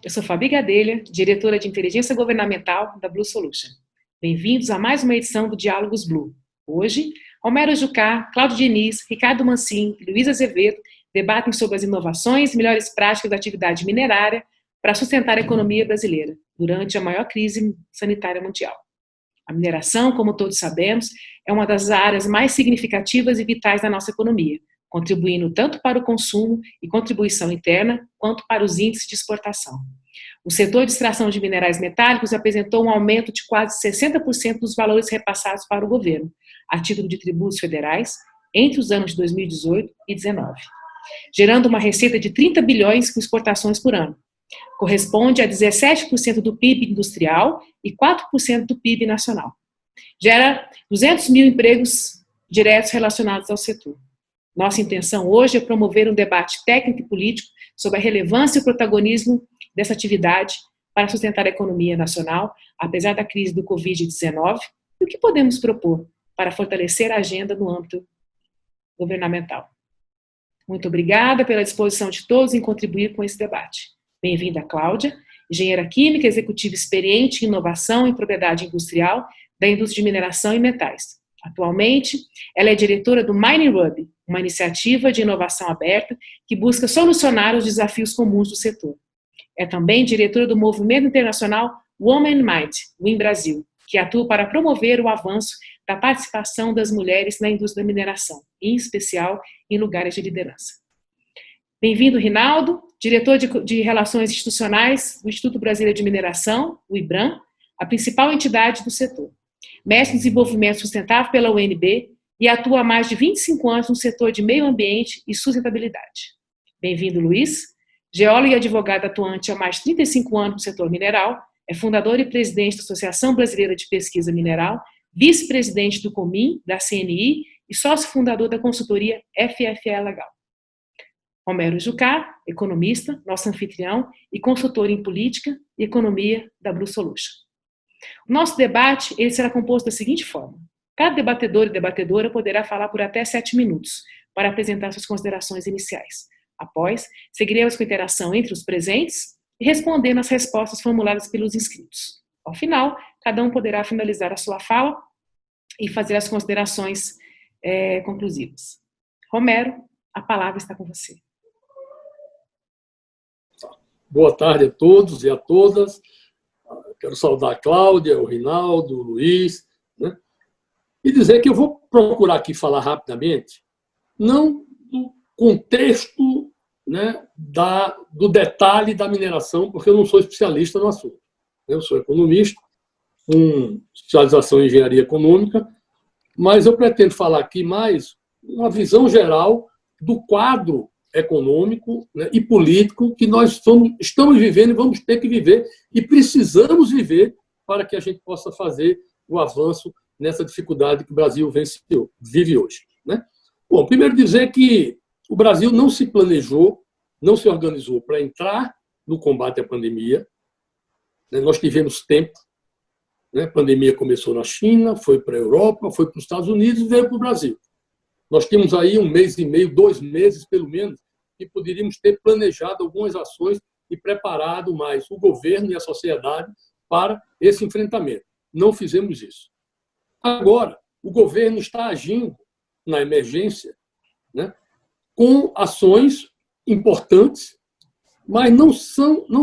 Eu sou Fabi Gadelha, diretora de Inteligência Governamental da Blue Solution. Bem-vindos a mais uma edição do Diálogos Blue. Hoje, Romero Jucá, Cláudio Diniz, Ricardo Mancin e Luiz Azevedo debatem sobre as inovações e melhores práticas da atividade minerária para sustentar a economia brasileira durante a maior crise sanitária mundial. A mineração, como todos sabemos, é uma das áreas mais significativas e vitais da nossa economia, contribuindo tanto para o consumo e contribuição interna, quanto para os índices de exportação. O setor de extração de minerais metálicos apresentou um aumento de quase 60% dos valores repassados para o governo, a título de tributos federais, entre os anos de 2018 e 2019, gerando uma receita de 30 bilhões com exportações por ano. Corresponde a 17% do PIB industrial e 4% do PIB nacional. Gera 200 mil empregos diretos relacionados ao setor. Nossa intenção hoje é promover um debate técnico e político sobre a relevância e o protagonismo dessa atividade para sustentar a economia nacional, apesar da crise do Covid-19, e o que podemos propor para fortalecer a agenda no âmbito governamental. Muito obrigada pela disposição de todos em contribuir com esse debate. Bem-vinda, Cláudia, engenheira química, executiva experiente em inovação e propriedade industrial da indústria de mineração e metais. Atualmente, ela é diretora do Mining Hub, uma iniciativa de inovação aberta que busca solucionar os desafios comuns do setor. É também diretora do movimento internacional Women in Mind, WIM Brasil, que atua para promover o avanço da participação das mulheres na indústria da mineração, em especial em lugares de liderança. Bem-vindo, Rinaldo, diretor de Relações Institucionais do Instituto Brasileiro de Mineração, o IBRAM, a principal entidade do setor. Mestre em Desenvolvimento Sustentável pela UNB e atua há mais de 25 anos no setor de meio ambiente e sustentabilidade. Bem-vindo, Luiz, geólogo e advogado atuante há mais de 35 anos no setor mineral, é fundador e presidente da Associação Brasileira de Pesquisa Mineral, vice-presidente do COMIN, da CNI e sócio-fundador da consultoria FFE Legal. Romero Jucá, economista, nosso anfitrião e consultor em política e economia da Blue Solution. O nosso debate ele será composto da seguinte forma. Cada debatedor e debatedora poderá falar por até 7 minutos para apresentar suas considerações iniciais. Após, seguiremos com interação entre os presentes e respondendo as respostas formuladas pelos inscritos. Ao final, cada um poderá finalizar a sua fala e fazer as considerações conclusivas. Romero, a palavra está com você. Boa tarde a todos e a todas. Quero saudar a Cláudia, o Rinaldo, o Luiz, né? E dizer que eu vou procurar aqui falar rapidamente, não do contexto, né, do detalhe da mineração, porque eu não sou especialista no assunto. Eu sou economista, com especialização em engenharia econômica, mas eu pretendo falar aqui mais uma visão geral do quadro econômico, né, e político que nós estamos vivendo e vamos ter que viver e precisamos viver para que a gente possa fazer o avanço nessa dificuldade que o Brasil vive hoje, né? Bom, primeiro dizer que o Brasil não se planejou, não se organizou para entrar no combate à pandemia, né? Nós tivemos tempo, né? A pandemia começou na China, foi para a Europa, foi para os Estados Unidos e veio para o Brasil. Nós tínhamos aí 1 mês e meio, 2 meses, pelo menos, que poderíamos ter planejado algumas ações e preparado mais o governo e a sociedade para esse enfrentamento. Não fizemos isso. Agora, o governo está agindo na emergência, né, com ações importantes, mas não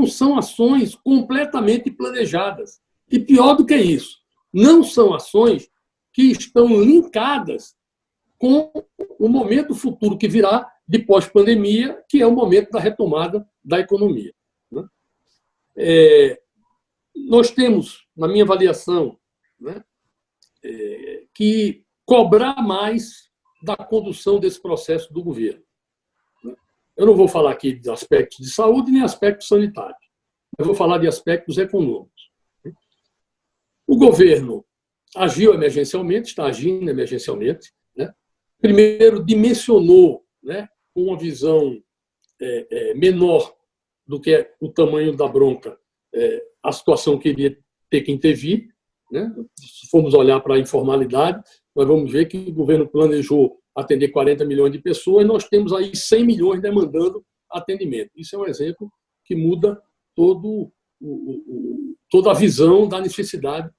são ações completamente planejadas. E pior do que isso, não são ações que estão linkadas com o momento futuro que virá de pós-pandemia, que é o momento da retomada da economia, né? Nós temos, na minha avaliação, né, que cobrar mais da condução desse processo do governo. Eu não vou falar aqui de aspectos de saúde nem aspectos sanitários, eu vou falar de aspectos econômicos. O governo agiu emergencialmente, está agindo emergencialmente, né? Primeiro, dimensionou, né, com uma visão menor do que o tamanho da bronca, a situação que iria ter que intervir, né? Se formos olhar para a informalidade, nós vamos ver que o governo planejou atender 40 milhões de pessoas e nós temos aí 100 milhões demandando atendimento. Isso é um exemplo que muda toda a visão da necessidade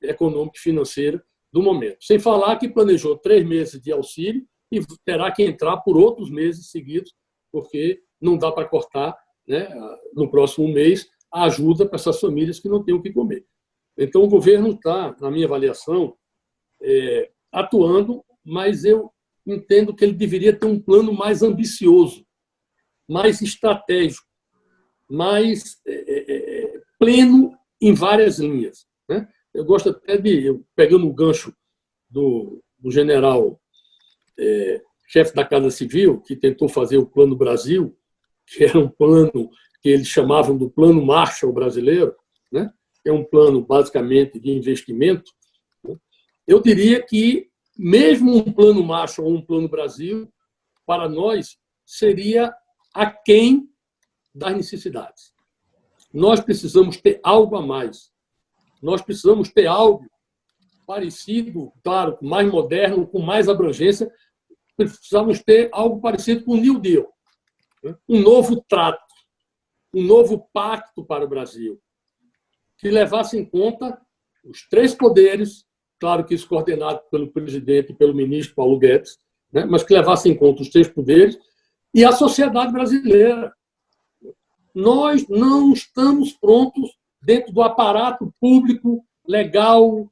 econômica e financeira do momento. Sem falar que planejou 3 meses de auxílio e terá que entrar por outros meses seguidos, porque não dá para cortar, né, no próximo mês a ajuda para essas famílias que não têm o que comer. Então, o governo está, na minha avaliação, atuando, mas eu entendo que ele deveria ter um plano mais ambicioso, mais estratégico, mais pleno em várias linhas, né? Eu gosto até pegando o gancho do general chefe da Casa Civil, que tentou fazer o Plano Brasil, que era um plano que eles chamavam do Plano Marshall brasileiro, né? É um plano, basicamente, de investimento. Eu diria que, mesmo um Plano Marshall ou um Plano Brasil, para nós, seria aquém das necessidades. Nós precisamos ter algo a mais. Nós precisamos ter algo parecido, claro, mais moderno, com mais abrangência. Precisamos ter algo parecido com o New Deal, um novo trato, um novo pacto para o Brasil, que levasse em conta os 3 poderes, claro que isso coordenado pelo presidente e pelo ministro Paulo Guedes, né, mas que levasse em conta os 3 poderes e a sociedade brasileira. Nós não estamos prontos dentro do aparato público, legal,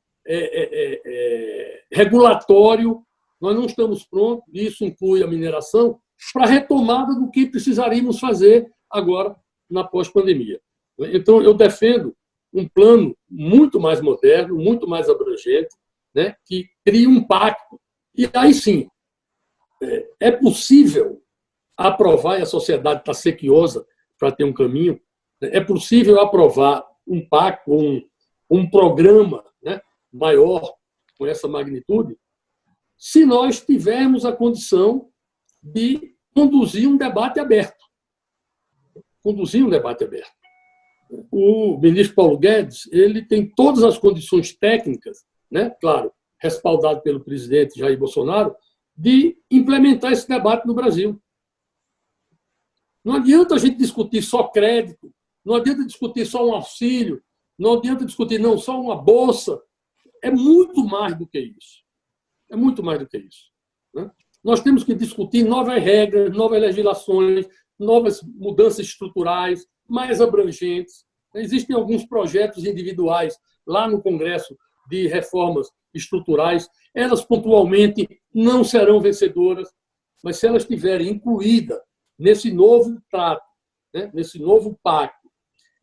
regulatório, nós não estamos prontos, isso inclui a mineração, para a retomada do que precisaríamos fazer agora na pós-pandemia. Então, eu defendo um plano muito mais moderno, muito mais abrangente, né, que crie um pacto. E aí sim, é possível aprovar, e a sociedade está sequiosa para ter um caminho, é possível aprovar um pacto, um programa, né, maior, com essa magnitude, se nós tivermos a condição de conduzir um debate aberto. Conduzir um debate aberto. O ministro Paulo Guedes, ele tem todas as condições técnicas, né, claro, respaldado pelo presidente Jair Bolsonaro, de implementar esse debate no Brasil. Não adianta a gente discutir só crédito, não adianta discutir só um auxílio, não adianta discutir não só uma bolsa. É muito mais do que isso. É muito mais do que isso, né? Nós temos que discutir novas regras, novas legislações, novas mudanças estruturais, mais abrangentes. Existem alguns projetos individuais lá no Congresso de reformas estruturais. Elas, pontualmente, não serão vencedoras, mas se elas estiverem incluídas nesse novo trato, né, nesse novo pacto,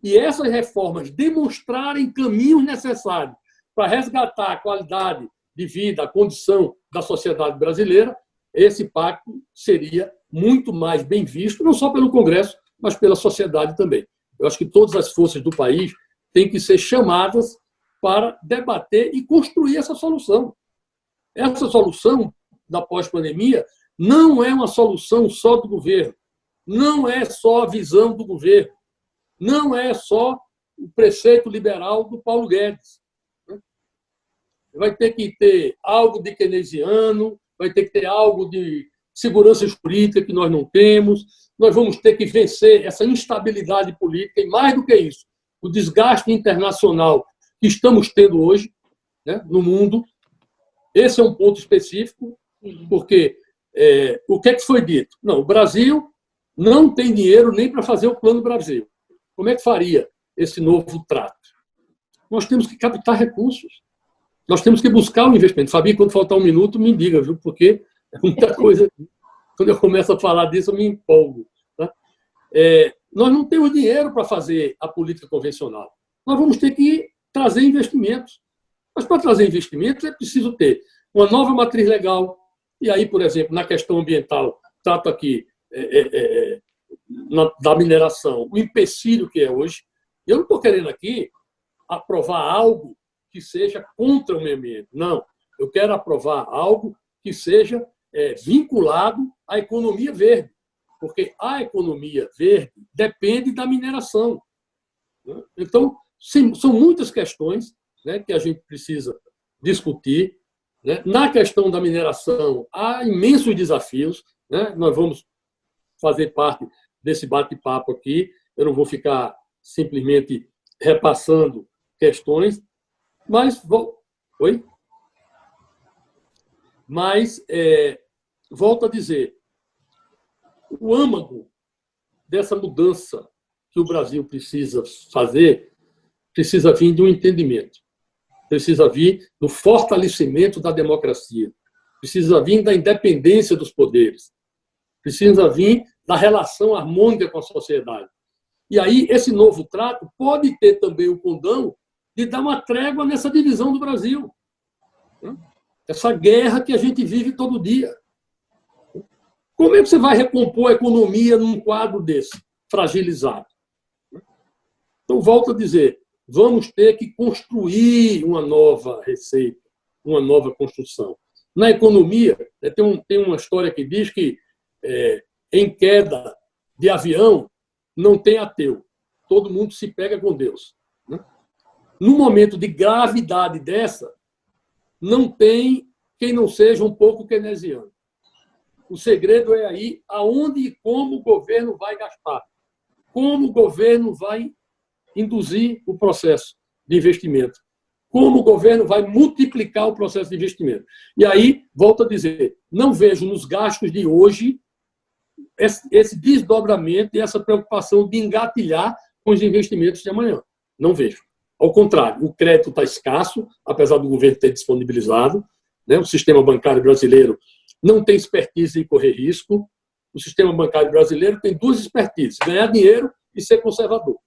e essas reformas demonstrarem caminhos necessários para resgatar a qualidade de vida, a condição da sociedade brasileira, esse pacto seria muito mais bem visto, não só pelo Congresso, mas pela sociedade também. Eu acho que todas as forças do país têm que ser chamadas para debater e construir essa solução. Essa solução da pós-pandemia não é uma solução só do governo, não é só a visão do governo, não é só o preceito liberal do Paulo Guedes. Vai ter que ter algo de keynesiano, vai ter que ter algo de segurança jurídica que nós não temos, nós vamos ter que vencer essa instabilidade política e, mais do que isso, o desgaste internacional que estamos tendo hoje, né, no mundo. Esse é um ponto específico, porque o que é que foi dito? Não, o Brasil não tem dinheiro nem para fazer o Plano Brasil. Como é que faria esse novo trato? Nós temos que captar recursos. Nós temos que buscar o investimento. Fabi, quando faltar um minuto, me diga, viu? Porque é muita coisa. Quando eu começo a falar disso, eu me empolgo. Tá? Nós não temos dinheiro para fazer a política convencional. Nós vamos ter que trazer investimentos. Mas para trazer investimentos é preciso ter uma nova matriz legal. E aí, por exemplo, na questão ambiental, trato aqui da mineração, o empecilho que é hoje. Eu não estou querendo aqui aprovar algo que seja contra o meio ambiente. Não, eu quero aprovar algo que seja vinculado à economia verde, porque a economia verde depende da mineração. Né? Então, são muitas questões, né, que a gente precisa discutir. Né? Na questão da mineração, há imensos desafios. Né? Nós vamos fazer parte desse bate-papo aqui. Eu não vou ficar simplesmente repassando questões, mas volto a dizer, o âmago dessa mudança que o Brasil precisa fazer precisa vir de um entendimento, precisa vir do fortalecimento da democracia, precisa vir da independência dos poderes, precisa vir da relação harmônica com a sociedade. E aí, esse novo trato pode ter também o condão de dar uma trégua nessa divisão do Brasil. Essa guerra que a gente vive todo dia. Como é que você vai recompor a economia num quadro desse, fragilizado? Então, volto a dizer, vamos ter que construir uma nova receita, uma nova construção. Na economia, tem uma história que diz que em queda de avião não tem ateu. Todo mundo se pega com Deus. No momento de gravidade dessa, não tem quem não seja um pouco keynesiano. O segredo é aí aonde e como o governo vai gastar, como o governo vai induzir o processo de investimento, como o governo vai multiplicar o processo de investimento. E aí, volto a dizer, não vejo nos gastos de hoje esse desdobramento e essa preocupação de engatilhar com os investimentos de amanhã. Não vejo. Ao contrário, o crédito está escasso, apesar do governo ter disponibilizado. O sistema bancário brasileiro não tem expertise em correr risco. O sistema bancário brasileiro tem duas expertises: ganhar dinheiro e ser conservador.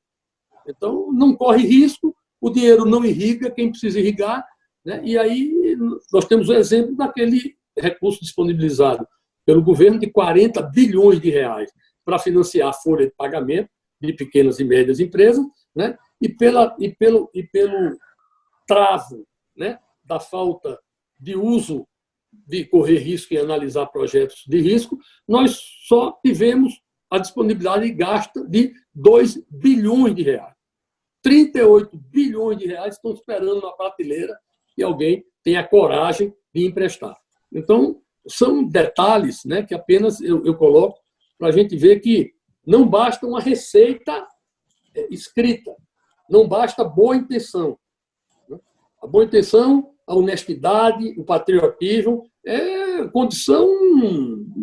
Então, não corre risco, o dinheiro não irriga quem precisa irrigar. E aí nós temos o exemplo daquele recurso disponibilizado pelo governo de 40 bilhões de reais para financiar a folha de pagamento de pequenas e médias empresas, e pelo travo da falta de uso de correr risco e analisar projetos de risco, nós só tivemos a disponibilidade gasta de 2 bilhões de reais. 38 bilhões de reais estão esperando na prateleira e alguém tenha coragem de emprestar. Então, são detalhes que apenas eu coloco para a gente ver que não basta uma receita escrita, não basta boa intenção. A boa intenção, a honestidade, o patriotismo é condição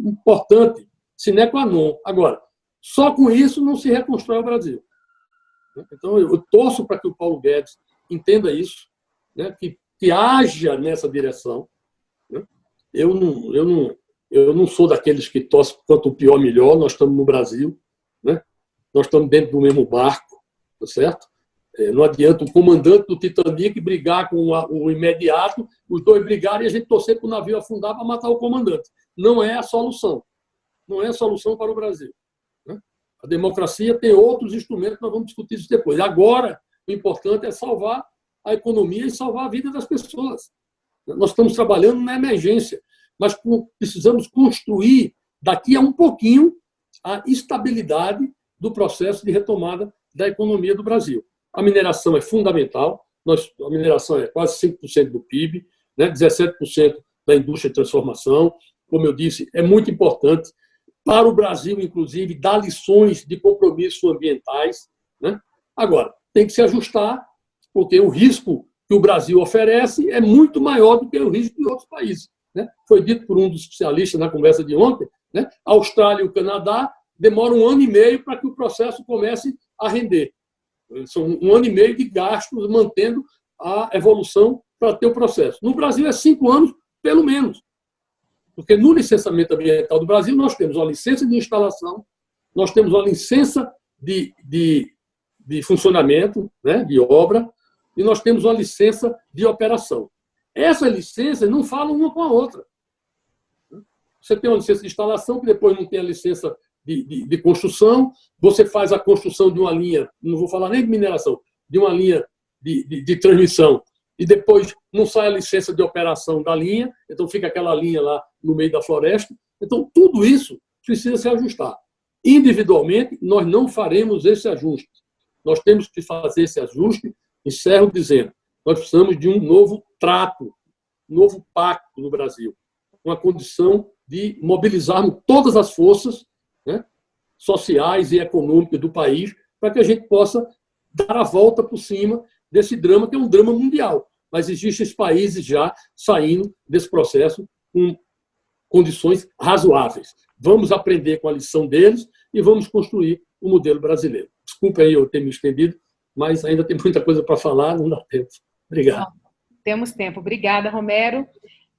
importante, sine qua non. Agora, só com isso não se reconstrói o Brasil. Então, eu torço para que o Paulo Guedes entenda isso, que haja nessa direção. Eu não sou daqueles que torcem quanto pior, melhor. Nós estamos no Brasil, nós estamos dentro do mesmo barco, tá certo? Não adianta o comandante do Titanic brigar com o imediato, os dois brigarem e a gente torcer para o navio afundar para matar o comandante. Não é a solução. Não é a solução para o Brasil. A democracia tem outros instrumentos, nós vamos discutir isso depois. Agora, o importante é salvar a economia e salvar a vida das pessoas. Nós estamos trabalhando na emergência, mas precisamos construir, daqui a um pouquinho, a estabilidade do processo de retomada da economia do Brasil. A mineração é fundamental, a mineração é quase 5% do PIB, 17% da indústria de transformação. Como eu disse, é muito importante para o Brasil, inclusive, dar lições de compromissos ambientais. Agora, tem que se ajustar, porque o risco que o Brasil oferece é muito maior do que o risco de outros países. Foi dito por um dos especialistas na conversa de ontem, a Austrália e o Canadá demoram 1 ano e meio para que o processo comece a render. São 1 ano e meio de gastos mantendo a evolução para ter o processo. No Brasil é 5 anos, pelo menos. Porque no licenciamento ambiental do Brasil nós temos uma licença de instalação, nós temos uma licença de funcionamento, de obra, e nós temos uma licença de operação. Essas licenças não falam uma com a outra. Você tem uma licença de instalação, que depois não tem a licença de construção, você faz a construção de uma linha, não vou falar nem de mineração, de uma linha de transmissão, e depois não sai a licença de operação da linha, então fica aquela linha lá no meio da floresta. Então, tudo isso precisa se ajustar. Individualmente, nós não faremos esse ajuste. Nós temos que fazer esse ajuste, encerro dizendo, nós precisamos de um novo trato, um novo pacto no Brasil, uma condição de mobilizarmos todas as forças sociais e econômicas do país para que a gente possa dar a volta por cima desse drama, que é um drama mundial. Mas existem países já saindo desse processo com condições razoáveis. Vamos aprender com a lição deles e vamos construir o modelo brasileiro. Desculpa aí eu ter me estendido, mas ainda tem muita coisa para falar, não dá tempo. Obrigado. Temos tempo. Obrigada, Romero.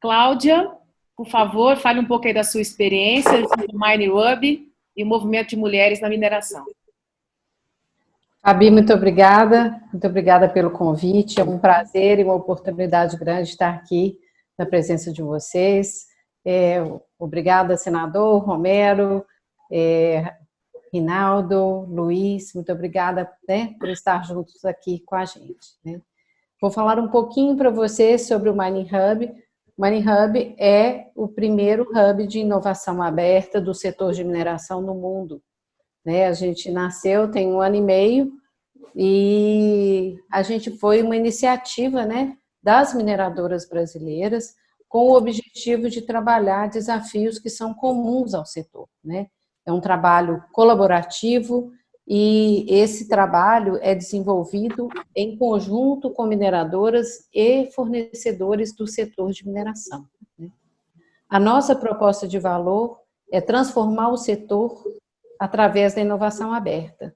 Cláudia, por favor, fale um pouco aí da sua experiência no MineHub e o movimento de mulheres na mineração. Fabi, muito obrigada pelo convite, é um prazer e uma oportunidade grande estar aqui na presença de vocês. Obrigada, senador Romero, Rinaldo, Luiz, muito obrigada, né, por estar juntos aqui com a gente, né. Vou falar um pouquinho para vocês sobre o MineHub. O MineHub é o primeiro hub de inovação aberta do setor de mineração no mundo. A gente nasceu tem 1 ano e meio e a gente foi uma iniciativa, né, das mineradoras brasileiras com o objetivo de trabalhar desafios que são comuns ao setor, né? É um trabalho colaborativo e esse trabalho é desenvolvido em conjunto com mineradoras e fornecedores do setor de mineração, né? A nossa proposta de valor é transformar o setor através da inovação aberta.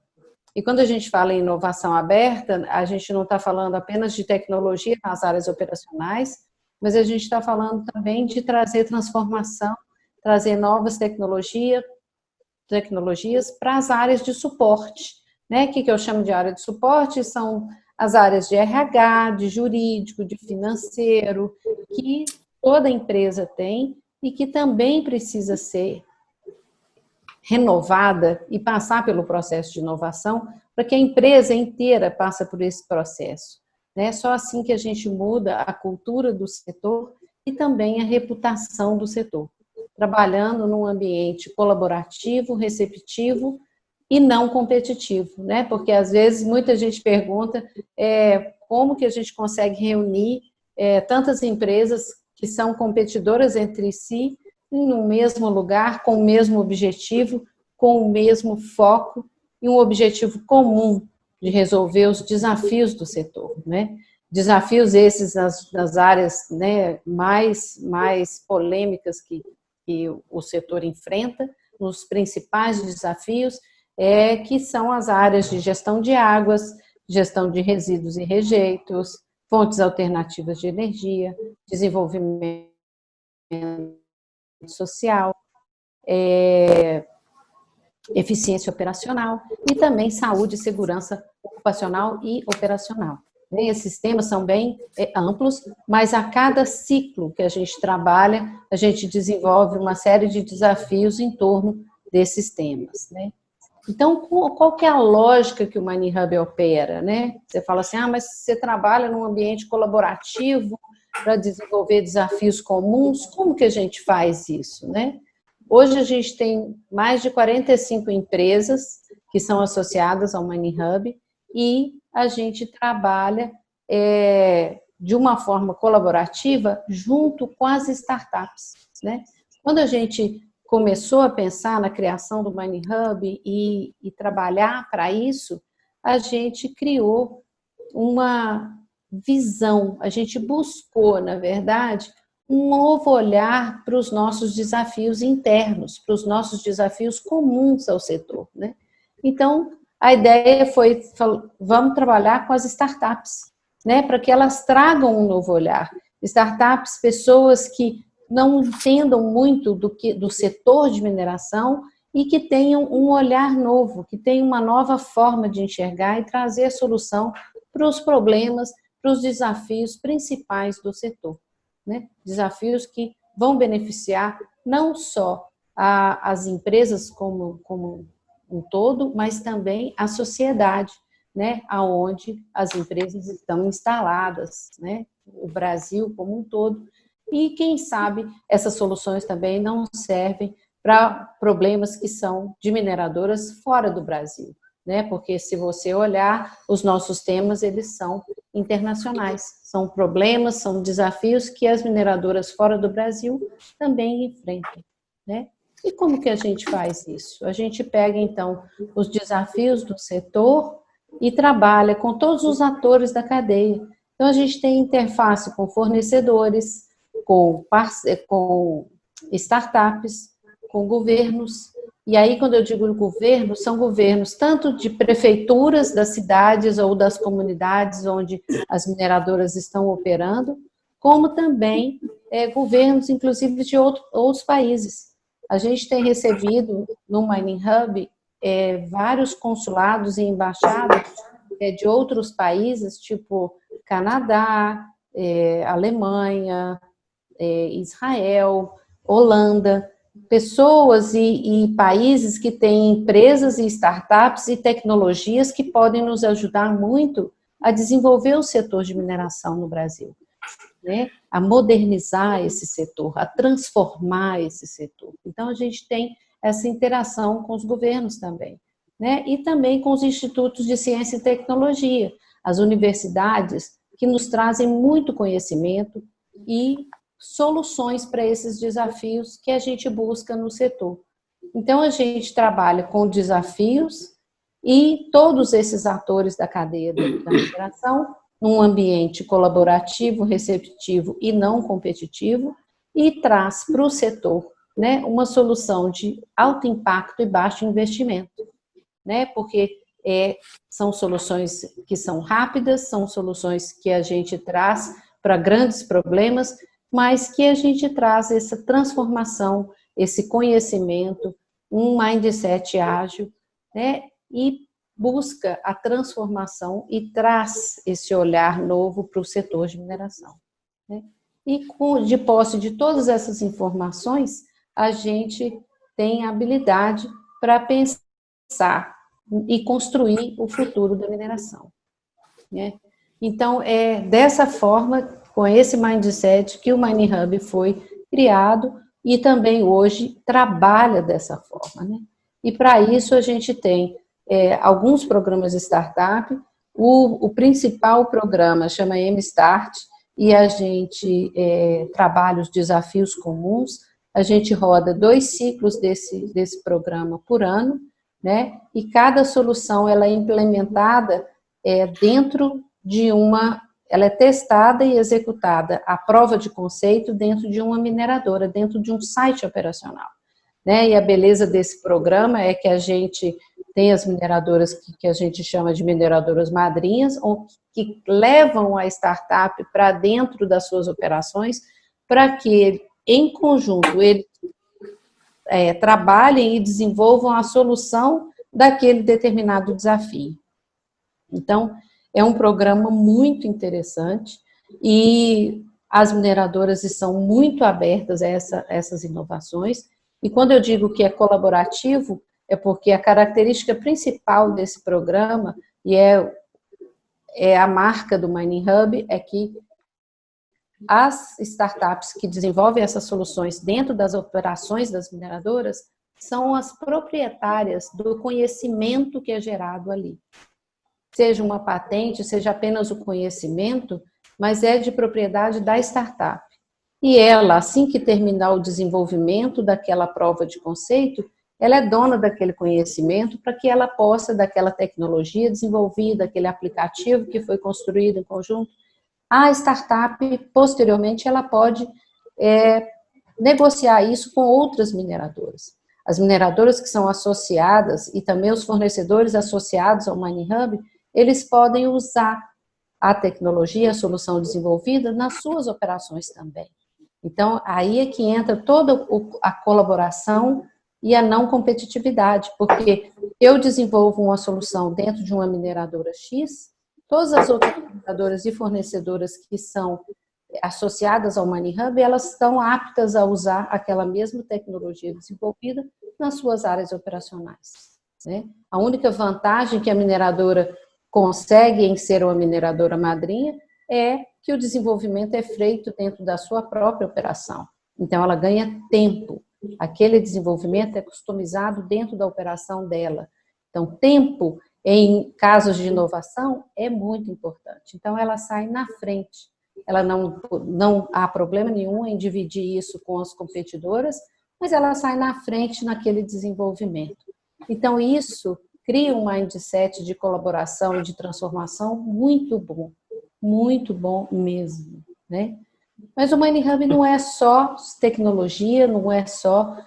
E quando a gente fala em inovação aberta, a gente não está falando apenas de tecnologia nas áreas operacionais, mas a gente está falando também de trazer transformação, trazer novas tecnologias para as áreas de suporte, né? O que eu chamo de área de suporte são as áreas de RH, de jurídico, de financeiro, que toda empresa tem e que também precisa ser renovada e passar pelo processo de inovação, para que a empresa inteira passe por esse processo, né? Só assim que a gente muda a cultura do setor e também a reputação do setor, trabalhando num ambiente colaborativo, receptivo e não competitivo, né? Porque às vezes muita gente pergunta como que a gente consegue reunir tantas empresas que são competidoras entre si no mesmo lugar, com o mesmo objetivo, com o mesmo foco e um objetivo comum de resolver os desafios do setor, né? Desafios esses nas áreas, né, mais polêmicas que o setor enfrenta, os principais desafios, que são as áreas de gestão de águas, gestão de resíduos e rejeitos, fontes alternativas de energia, desenvolvimento social, eficiência operacional e também saúde e segurança ocupacional e operacional. Esses temas são bem amplos, mas a cada ciclo que a gente trabalha, a gente desenvolve uma série de desafios em torno desses temas, né? Então, qual que é a lógica que o MineHub opera, né? Você fala assim, mas você trabalha num ambiente colaborativo para desenvolver desafios comuns, como que a gente faz isso, né? Hoje a gente tem mais de 45 empresas que são associadas ao MineHub e a gente trabalha de uma forma colaborativa junto com as startups, né? Quando a gente começou a pensar na criação do MineHub e trabalhar para isso, a gente criou uma visão, a gente buscou, na verdade, um novo olhar para os nossos desafios internos, para os nossos desafios comuns ao setor, né? Então, a ideia foi, vamos trabalhar com as startups, né, para que elas tragam um novo olhar. Startups, pessoas que não entendam muito do setor de mineração e que tenham um olhar novo, que tenham uma nova forma de enxergar e trazer a solução para os problemas, para os desafios principais do setor, né? Desafios que vão beneficiar não só as empresas como um todo, mas também a sociedade, né? Aonde as empresas estão instaladas, né? O Brasil como um todo. E, quem sabe, essas soluções também não servem para problemas que são de mineradoras fora do Brasil, né? Porque, se você olhar, os nossos temas, eles são internacionais. São problemas, são desafios que as mineradoras fora do Brasil também enfrentam, né? E como que a gente faz isso? A gente pega, então, os desafios do setor e trabalha com todos os atores da cadeia. Então, a gente tem interface com fornecedores, com startups, com governos. E aí, quando eu digo governo, são governos tanto de prefeituras das cidades ou das comunidades onde as mineradoras estão operando, como também governos, inclusive, de outros países. A gente tem recebido no Mining Hub vários consulados e embaixadas de outros países, tipo Canadá, Alemanha, Israel, Holanda, pessoas e países que têm empresas e startups e tecnologias que podem nos ajudar muito a desenvolver o setor de mineração no Brasil, né? A modernizar esse setor, a transformar esse setor. Então, a gente tem essa interação com os governos também, né? E também com os institutos de ciência e tecnologia, as universidades, que nos trazem muito conhecimento e soluções para esses desafios que a gente busca no setor. Então, a gente trabalha com desafios e todos esses atores da cadeia da mineração num ambiente colaborativo, receptivo e não competitivo, e traz para o setor, né, uma solução de alto impacto e baixo investimento, né, porque são soluções que são rápidas, são soluções que a gente traz para grandes problemas, mas que a gente traz essa transformação, esse conhecimento, um mindset ágil, né, e busca a transformação e traz esse olhar novo para o setor de mineração, né? E de posse de todas essas informações, a gente tem a habilidade para pensar e construir o futuro da mineração, né? Então, é dessa forma, com esse mindset, que o Mining Hub foi criado e também hoje trabalha dessa forma, né? E para isso a gente tem alguns programas de startup. O principal programa chama M-Start e a gente trabalha os desafios comuns. A gente roda 2 ciclos desse programa por ano, né? E cada solução ela é implementada dentro de ela é testada e executada a prova de conceito dentro de uma mineradora, dentro de um site operacional, né? E a beleza desse programa é que a gente tem as mineradoras que a gente chama de mineradoras madrinhas, que levam a startup para dentro das suas operações, para que, em conjunto, eles trabalhem e desenvolvam a solução daquele determinado desafio. Então, é um programa muito interessante e as mineradoras estão muito abertas a essas inovações. E quando eu digo que é colaborativo, é porque a característica principal desse programa, e é a marca do Mining Hub, é que as startups que desenvolvem essas soluções dentro das operações das mineradoras são as proprietárias do conhecimento que é gerado ali. Seja uma patente, seja apenas o conhecimento, mas é de propriedade da startup. E ela, assim que terminar o desenvolvimento daquela prova de conceito, ela é dona daquele conhecimento para que ela possa, daquela tecnologia desenvolvida, aquele aplicativo que foi construído em conjunto, a startup, posteriormente, ela pode negociar isso com outras mineradoras. As mineradoras que são associadas e também os fornecedores associados ao Mining Hub, eles podem usar a tecnologia, a solução desenvolvida nas suas operações também. Então, aí é que entra toda a colaboração e a não competitividade, porque eu desenvolvo uma solução dentro de uma mineradora X, todas as outras mineradoras e fornecedoras que são associadas ao Mining Hub, elas estão aptas a usar aquela mesma tecnologia desenvolvida nas suas áreas operacionais, né? A única vantagem que a mineradora consegue em ser uma mineradora madrinha é que o desenvolvimento é feito dentro da sua própria operação. Então, ela ganha tempo. Aquele desenvolvimento é customizado dentro da operação dela. Então, tempo, em casos de inovação, é muito importante. Então, ela sai na frente. Ela não há problema nenhum em dividir isso com as competidoras, mas ela sai na frente naquele desenvolvimento. Então, isso cria um mindset de colaboração e de transformação muito bom mesmo, né? Mas o Mining Hub não é só tecnologia, não é só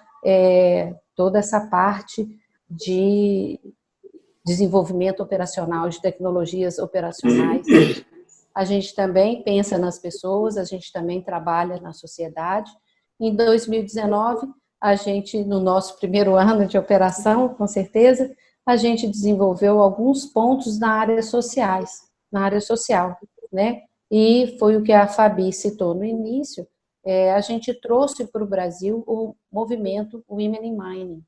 toda essa parte de desenvolvimento operacional, de tecnologias operacionais. A gente também pensa nas pessoas, a gente também trabalha na sociedade. Em 2019, a gente, no nosso primeiro ano de operação, com certeza, a gente desenvolveu alguns pontos na área social, né? E foi o que a Fabi citou no início, a gente trouxe para o Brasil o movimento Women in Mining.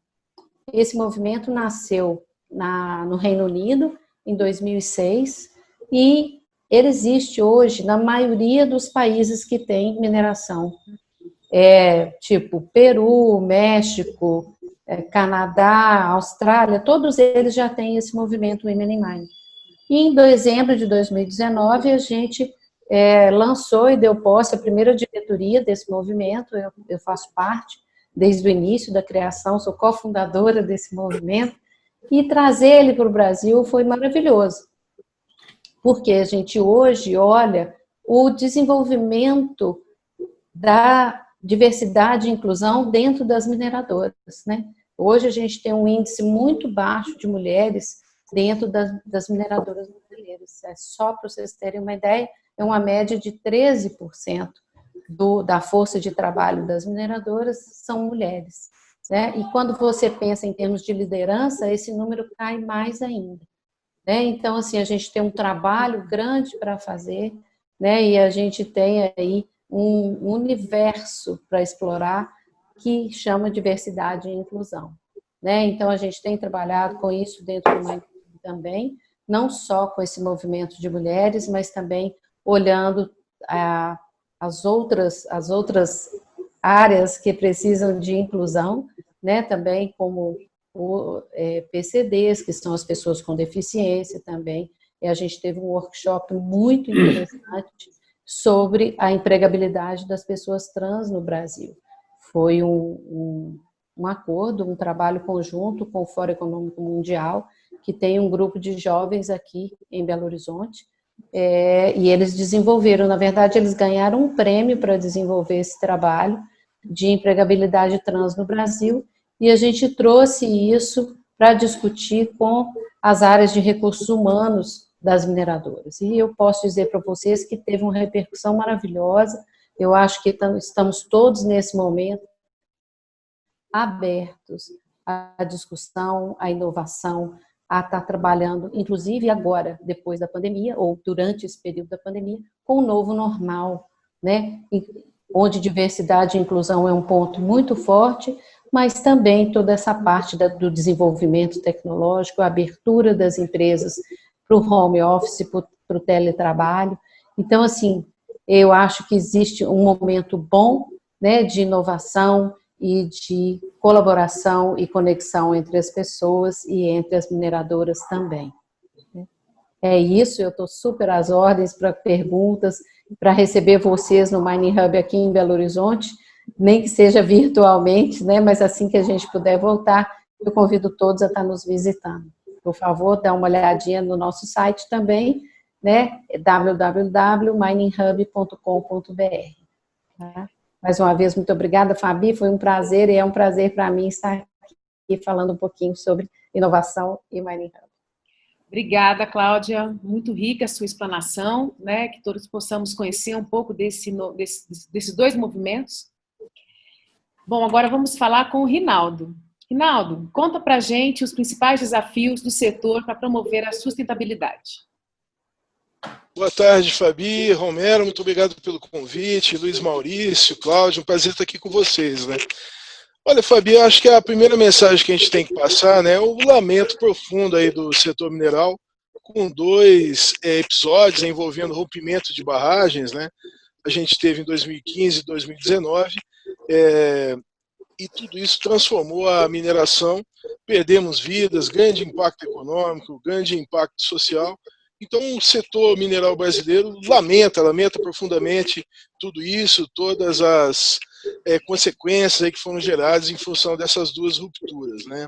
Esse movimento nasceu no Reino Unido, em 2006, e ele existe hoje na maioria dos países que têm mineração. Tipo Peru, México, Canadá, Austrália, todos eles já têm esse movimento Women in Mining. E em dezembro de 2019, a gente lançou e deu posse à primeira diretoria desse movimento. Eu faço parte desde o início da criação, sou cofundadora desse movimento, e trazer ele para o Brasil foi maravilhoso, porque a gente hoje olha o desenvolvimento da diversidade e inclusão dentro das mineradoras, né? Hoje a gente tem um índice muito baixo de mulheres dentro das mineradoras brasileiras. Só para vocês terem uma ideia, é uma média de 13% da força de trabalho das mineradoras são mulheres, né? E quando você pensa em termos de liderança, esse número cai mais ainda, né? Então, assim, a gente tem um trabalho grande para fazer, né? E a gente tem aí um universo para explorar que chama diversidade e inclusão, né? Então, a gente tem trabalhado com isso dentro do Mining Hub também, não só com esse movimento de mulheres, mas também olhando as outras áreas que precisam de inclusão, né? Também como PCDs, que são as pessoas com deficiência também. E a gente teve um workshop muito interessante sobre a empregabilidade das pessoas trans no Brasil. Foi um acordo, um trabalho conjunto com o Fórum Econômico Mundial, que tem um grupo de jovens aqui em Belo Horizonte, e eles desenvolveram, na verdade, eles ganharam um prêmio para desenvolver esse trabalho de empregabilidade trans no Brasil, e a gente trouxe isso para discutir com as áreas de recursos humanos das mineradoras. E eu posso dizer para vocês que teve uma repercussão maravilhosa. Eu acho que estamos todos nesse momento abertos à discussão, à inovação, a estar trabalhando, inclusive agora, depois da pandemia, ou durante esse período da pandemia, com o novo normal, né? Onde diversidade e inclusão é um ponto muito forte, mas também toda essa parte do desenvolvimento tecnológico, a abertura das empresas para o home office, para o teletrabalho. Então, assim, eu acho que existe um momento bom, né, de inovação e de colaboração e conexão entre as pessoas e entre as mineradoras também. É isso, eu estou super às ordens para perguntas, para receber vocês no Mining Hub aqui em Belo Horizonte, nem que seja virtualmente, né, mas assim que a gente puder voltar, eu convido todos a estar nos visitando. Por favor, dá uma olhadinha no nosso site também, né, www.mininghub.com.br. Tá? Mais uma vez, muito obrigada, Fabi, foi um prazer, e é um prazer para mim estar aqui falando um pouquinho sobre inovação e Mining Hub. Obrigada, Cláudia, muito rica a sua explanação, né, que todos possamos conhecer um pouco desses dois movimentos. Bom, agora vamos falar com o Rinaldo. Rinaldo, conta pra gente os principais desafios do setor para promover a sustentabilidade. Boa tarde, Fabi, Romero, muito obrigado pelo convite, Luiz Maurício, Cláudio, um prazer estar aqui com vocês, né? Olha, Fabi, eu acho que a primeira mensagem que a gente tem que passar, né, é o lamento profundo aí do setor mineral, com dois episódios envolvendo rompimento de barragens, né? A gente teve em 2015 e 2019, e tudo isso transformou a mineração, perdemos vidas, grande impacto econômico, grande impacto social. Então, o setor mineral brasileiro lamenta profundamente tudo isso, todas as consequências aí que foram geradas em função dessas duas rupturas, né?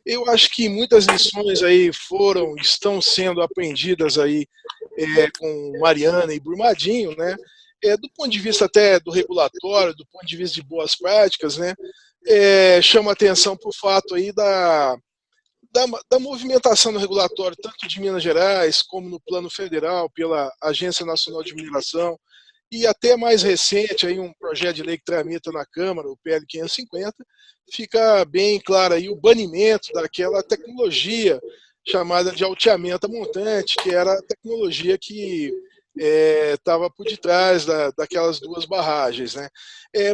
Eu acho que muitas lições aí estão sendo aprendidas aí com Mariana e Brumadinho, né? Do ponto de vista até do regulatório, do ponto de vista de boas práticas, né? Chama atenção para o fato aí da movimentação no regulatório, tanto de Minas Gerais como no plano federal, pela Agência Nacional de Mineração, e até mais recente, aí um projeto de lei que tramita na Câmara, o PL 550, fica bem claro aí o banimento daquela tecnologia chamada de alteamento a montante, que era a tecnologia que estava por detrás daquelas duas barragens, né?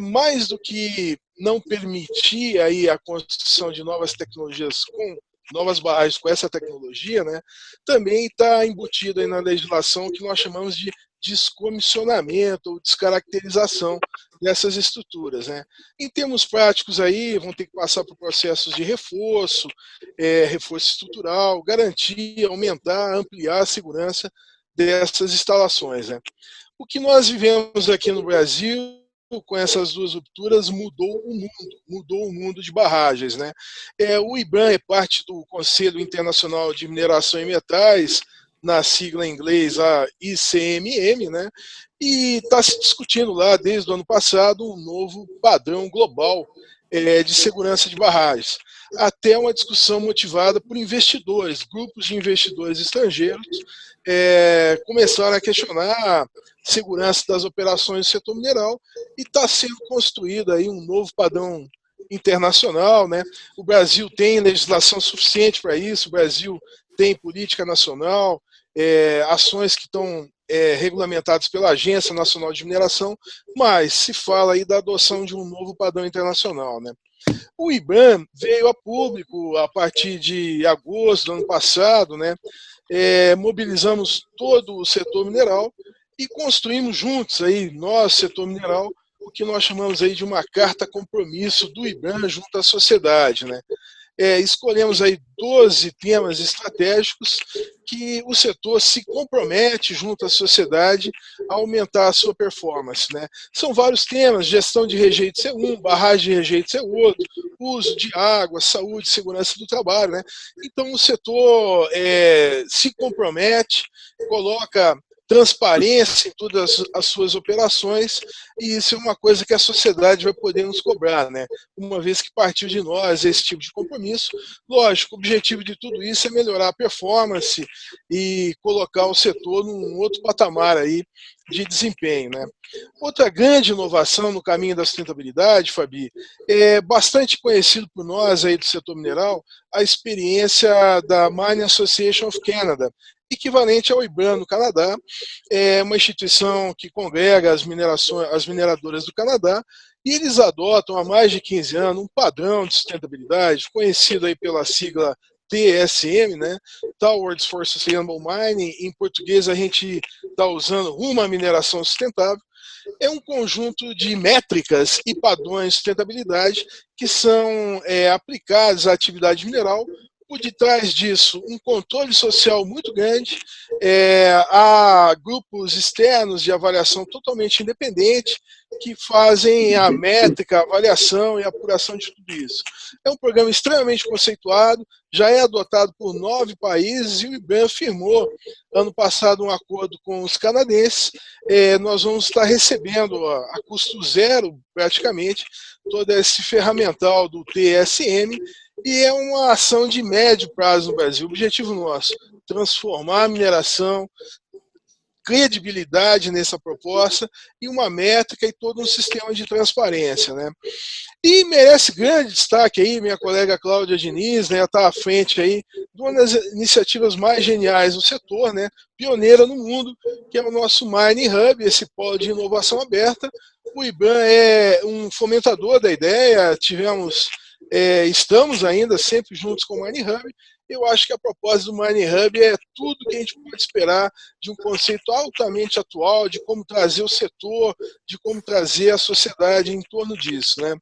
Mais do que não permitir aí a construção de novas tecnologias com novas barragens com essa tecnologia, né? Também está embutido aí na legislação o que nós chamamos de descomissionamento ou descaracterização dessas estruturas, né? Em termos práticos aí, vão ter que passar por processos de reforço, reforço estrutural, garantir, aumentar, ampliar a segurança dessas instalações, né? O que nós vivemos aqui no Brasil com essas duas rupturas mudou o mundo de barragens, né? O IBAN é parte do Conselho Internacional de Mineração e Metais, na sigla em inglês a ICMM, né? E está se discutindo lá desde o ano passado um novo padrão global de segurança de barragens. Até uma discussão motivada por investidores, grupos de investidores estrangeiros começaram a questionar a segurança das operações do setor mineral e está sendo construído aí um novo padrão internacional, né? O Brasil tem legislação suficiente para isso, o Brasil tem política nacional, ações que estão regulamentadas pela Agência Nacional de Mineração, mas se fala aí da adoção de um novo padrão internacional, né? O IBAN veio a público a partir de agosto do ano passado, né? Mobilizamos todo o setor mineral e construímos juntos aí, nós, setor mineral, o que nós chamamos aí de uma carta compromisso do IBAN junto à sociedade, né? Escolhemos aí 12 temas estratégicos que o setor se compromete junto à sociedade a aumentar a sua performance, né? São vários temas: gestão de rejeitos é um, barragem de rejeitos é outro, uso de água, saúde, segurança do trabalho, né? Então o setor se compromete, coloca transparência em todas as suas operações, e isso é uma coisa que a sociedade vai poder nos cobrar, né? Uma vez que partiu de nós esse tipo de compromisso. Lógico, o objetivo de tudo isso é melhorar a performance e colocar o setor num outro patamar aí de desempenho, né? Outra grande inovação no caminho da sustentabilidade, Fabi, é bastante conhecido por nós aí do setor mineral, a experiência da Mining Association of Canada, equivalente ao IBAN no Canadá, é uma instituição que congrega as mineradoras do Canadá, e eles adotam há mais de 15 anos um padrão de sustentabilidade, conhecido aí pela sigla TSM, né? Towards for Sustainable Mining. Em português a gente está usando uma mineração sustentável. É um conjunto de métricas e padrões de sustentabilidade que são aplicados à atividade mineral. Por detrás disso, um controle social muito grande, há grupos externos de avaliação totalmente independente que fazem a métrica, a avaliação e a apuração de tudo isso. É um programa extremamente conceituado, já é adotado por 9 países e o IBAN firmou ano passado um acordo com os canadenses. Nós vamos estar recebendo a custo zero, praticamente, todo esse ferramental do TSM, e é uma ação de médio prazo no Brasil. O objetivo nosso: transformar a mineração, credibilidade nessa proposta e uma métrica e todo um sistema de transparência, né? E merece grande destaque aí, minha colega Cláudia Diniz, né, está à frente aí de uma das iniciativas mais geniais do setor, né, pioneira no mundo, que é o nosso Mining Hub, esse polo de inovação aberta. O IBAN é um fomentador da ideia, estamos ainda sempre juntos com o Mining Hub. Eu acho que a proposta do Mining Hub é tudo que a gente pode esperar de um conceito altamente atual, de como trazer o setor, de como trazer a sociedade em torno disso, né?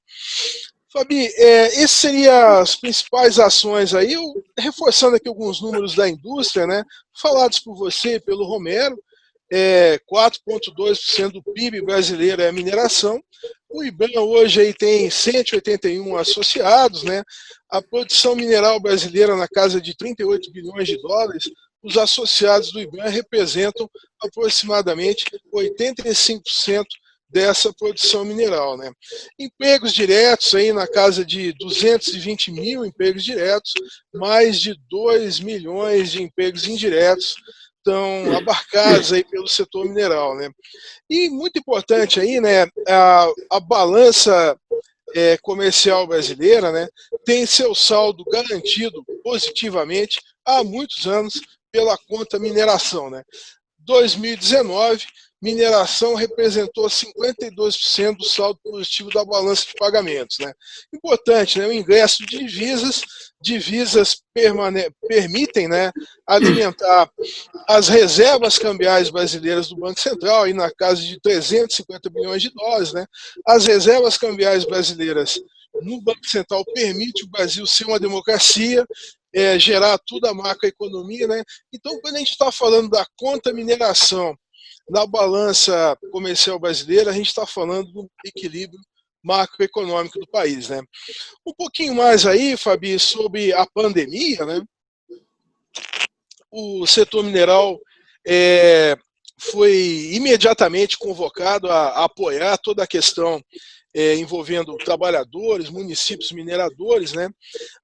Fabi, essas seriam as principais ações aí, eu, reforçando aqui alguns números da indústria, né, falados por você e pelo Romero. 4,2% do PIB brasileiro é a mineração. O IBAN hoje aí tem 181 associados, né? A produção mineral brasileira na casa de 38 bilhões de dólares. Os associados do IBAN representam aproximadamente 85% dessa produção mineral, né? Empregos diretos aí na casa de 220 mil empregos diretos, mais de 2 milhões de empregos indiretos estão abarcados aí pelo setor mineral, né? E muito importante aí, né, a balança comercial brasileira, né, tem seu saldo garantido positivamente há muitos anos pela conta mineração, né? 2019, mineração representou 52% do saldo positivo da balança de pagamentos, né? Importante, né? O ingresso de divisas permitem, né, alimentar as reservas cambiais brasileiras do Banco Central, aí na casa de 350 bilhões de dólares, né? As reservas cambiais brasileiras no Banco Central permite o Brasil ser uma democracia, gerar toda a macroeconomia, né? Então, quando a gente está falando da conta mineração na balança comercial brasileira, a gente está falando do equilíbrio macroeconômico do país, né? Um pouquinho mais aí, Fabi, sobre a pandemia, né? O setor mineral foi imediatamente convocado a apoiar toda a questão envolvendo trabalhadores, municípios mineradores, né?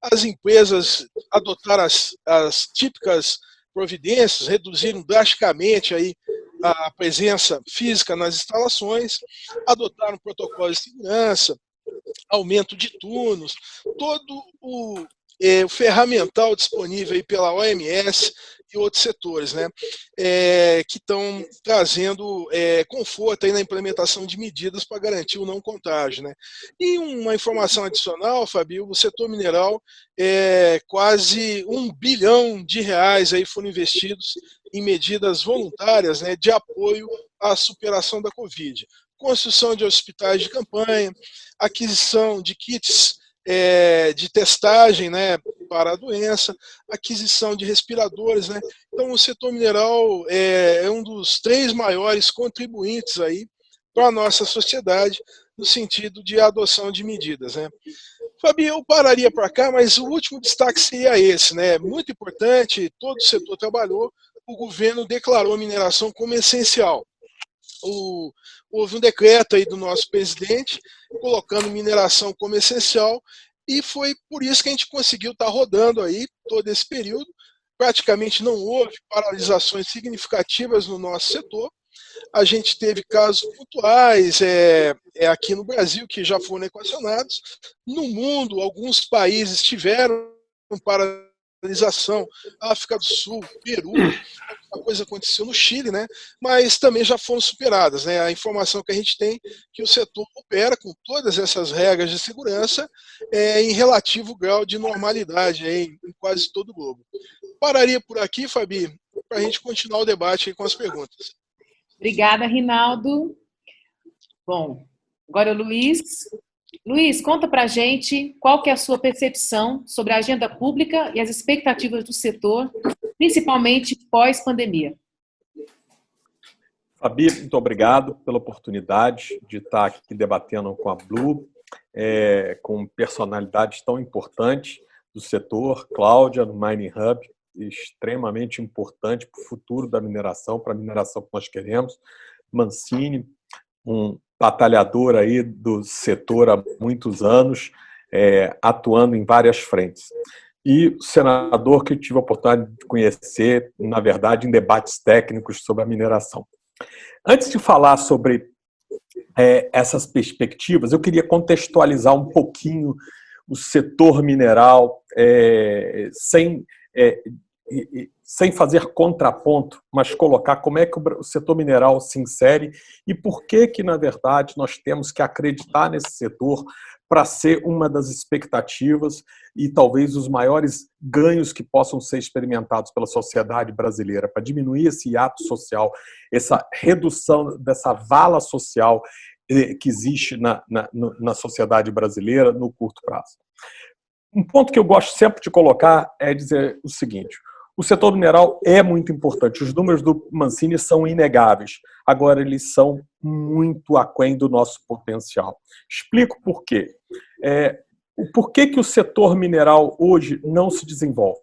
As empresas adotaram as típicas providências, reduziram drasticamente aí a presença física nas instalações, adotaram protocolos de segurança, aumento de turnos, todo o ferramental disponível aí pela OMS e outros setores, né, que estão trazendo conforto aí na implementação de medidas para garantir o não contágio, né. E uma informação adicional, Fabio, o setor mineral, quase R$1 bilhão aí foram investidos em medidas voluntárias, né, de apoio à superação da Covid. Construção de hospitais de campanha, aquisição de kits de testagem, né, para a doença, aquisição de respiradores, né. Então, o setor mineral é um dos 3 maiores contribuintes aí para a nossa sociedade no sentido de adoção de medidas, né. Fabi, eu pararia para cá, mas o último destaque seria esse, né. Muito importante, todo o setor trabalhou, o governo declarou a mineração como essencial. Houve um decreto aí do nosso presidente colocando mineração como essencial e foi por isso que a gente conseguiu estar rodando aí todo esse período. Praticamente não houve paralisações significativas no nosso setor. A gente teve casos pontuais aqui no Brasil que já foram equacionados. No mundo, alguns países tiveram paralisação, África do Sul, Peru, a coisa aconteceu no Chile, né? Mas também já foram superadas, né? A informação que a gente tem é que o setor opera com todas essas regras de segurança em relativo grau de normalidade em quase todo o globo. Pararia por aqui, Fabi, para a gente continuar o debate aí com as perguntas. Obrigada, Rinaldo. Bom, agora o Luiz. Luiz, conta pra gente qual que é a sua percepção sobre a agenda pública e as expectativas do setor, principalmente pós-pandemia. Fabi, muito obrigado pela oportunidade de estar aqui debatendo com a Blue, com personalidades tão importantes do setor. Cláudia, no Mining Hub, extremamente importante para o futuro da mineração, para a mineração que nós queremos. Mancini, um batalhador aí do setor há muitos anos, atuando em várias frentes. E o senador que eu tive a oportunidade de conhecer, na verdade, em debates técnicos sobre a mineração. Antes de falar sobre essas perspectivas, eu queria contextualizar um pouquinho o setor mineral, sem fazer contraponto, mas colocar como é que o setor mineral se insere e por que, na verdade, nós temos que acreditar nesse setor para ser uma das expectativas e talvez os maiores ganhos que possam ser experimentados pela sociedade brasileira, para diminuir esse hiato social, essa redução dessa vala social que existe na sociedade brasileira no curto prazo. Um ponto que eu gosto sempre de colocar é dizer o seguinte: O setor mineral é muito importante. Os números do Mancini são inegáveis. Agora, eles são muito aquém do nosso potencial. Explico por quê. Por que o setor mineral hoje não se desenvolve?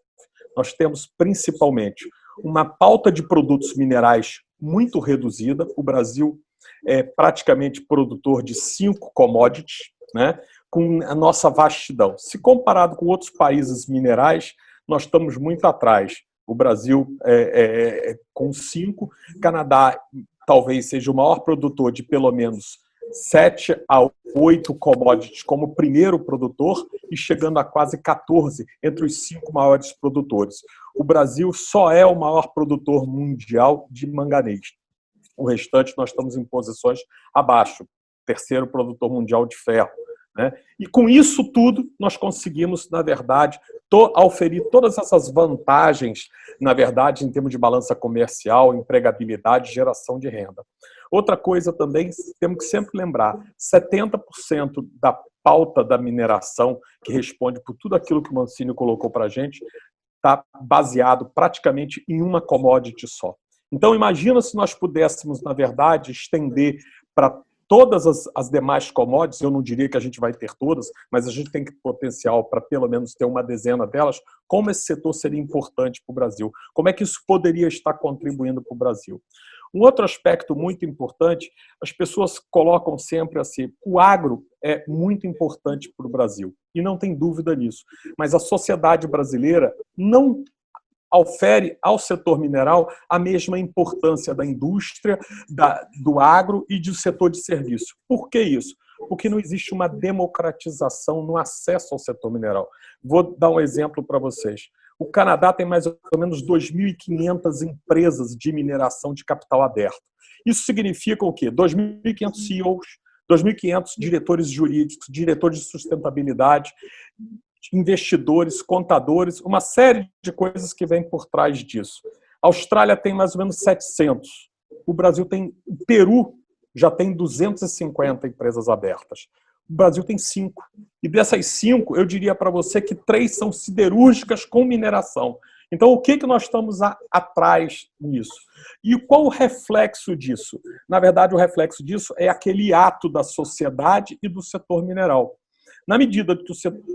Nós temos, principalmente, uma pauta de produtos minerais muito reduzida. O Brasil é praticamente produtor de 5 commodities, né, com a nossa vastidão. Se comparado com outros países minerais, nós estamos muito atrás. O Brasil com 5, Canadá talvez seja o maior produtor de pelo menos 7 a 8 commodities como primeiro produtor e chegando a quase 14 entre os 5 maiores produtores. O Brasil só é o maior produtor mundial de manganês. O restante nós estamos em posições abaixo, terceiro produtor mundial de ferro, né? E com isso tudo nós conseguimos, na verdade, oferir todas essas vantagens, na verdade, em termos de balança comercial, empregabilidade, geração de renda. Outra coisa também, temos que sempre lembrar, 70% da pauta da mineração, que responde por tudo aquilo que o Mancini colocou para a gente, está baseado praticamente em uma commodity só. Então, imagina se nós pudéssemos, na verdade, estender para todas as demais commodities. Eu não diria que a gente vai ter todas, mas a gente tem potencial para pelo menos ter uma dezena delas. Como esse setor seria importante para o Brasil? Como é que isso poderia estar contribuindo para o Brasil? Um outro aspecto muito importante, as pessoas colocam sempre assim, o agro é muito importante para o Brasil, e não tem dúvida nisso, mas a sociedade brasileira não ofere ao setor mineral a mesma importância da indústria, do agro e do setor de serviço. Por que isso? Porque não existe uma democratização no acesso ao setor mineral. Vou dar um exemplo para vocês. O Canadá tem mais ou menos 2.500 empresas de mineração de capital aberto. Isso significa o quê? 2.500 CEOs, 2.500 diretores jurídicos, diretores de sustentabilidade, investidores, contadores, uma série de coisas que vem por trás disso. A Austrália tem mais ou menos 700. O Brasil tem, o Peru já tem 250 empresas abertas. O Brasil tem 5. E dessas 5, eu diria para você que 3 são siderúrgicas com mineração. Então, o que nós estamos atrás nisso? E qual o reflexo disso? Na verdade, o reflexo disso é aquele ato da sociedade e do setor mineral. Na medida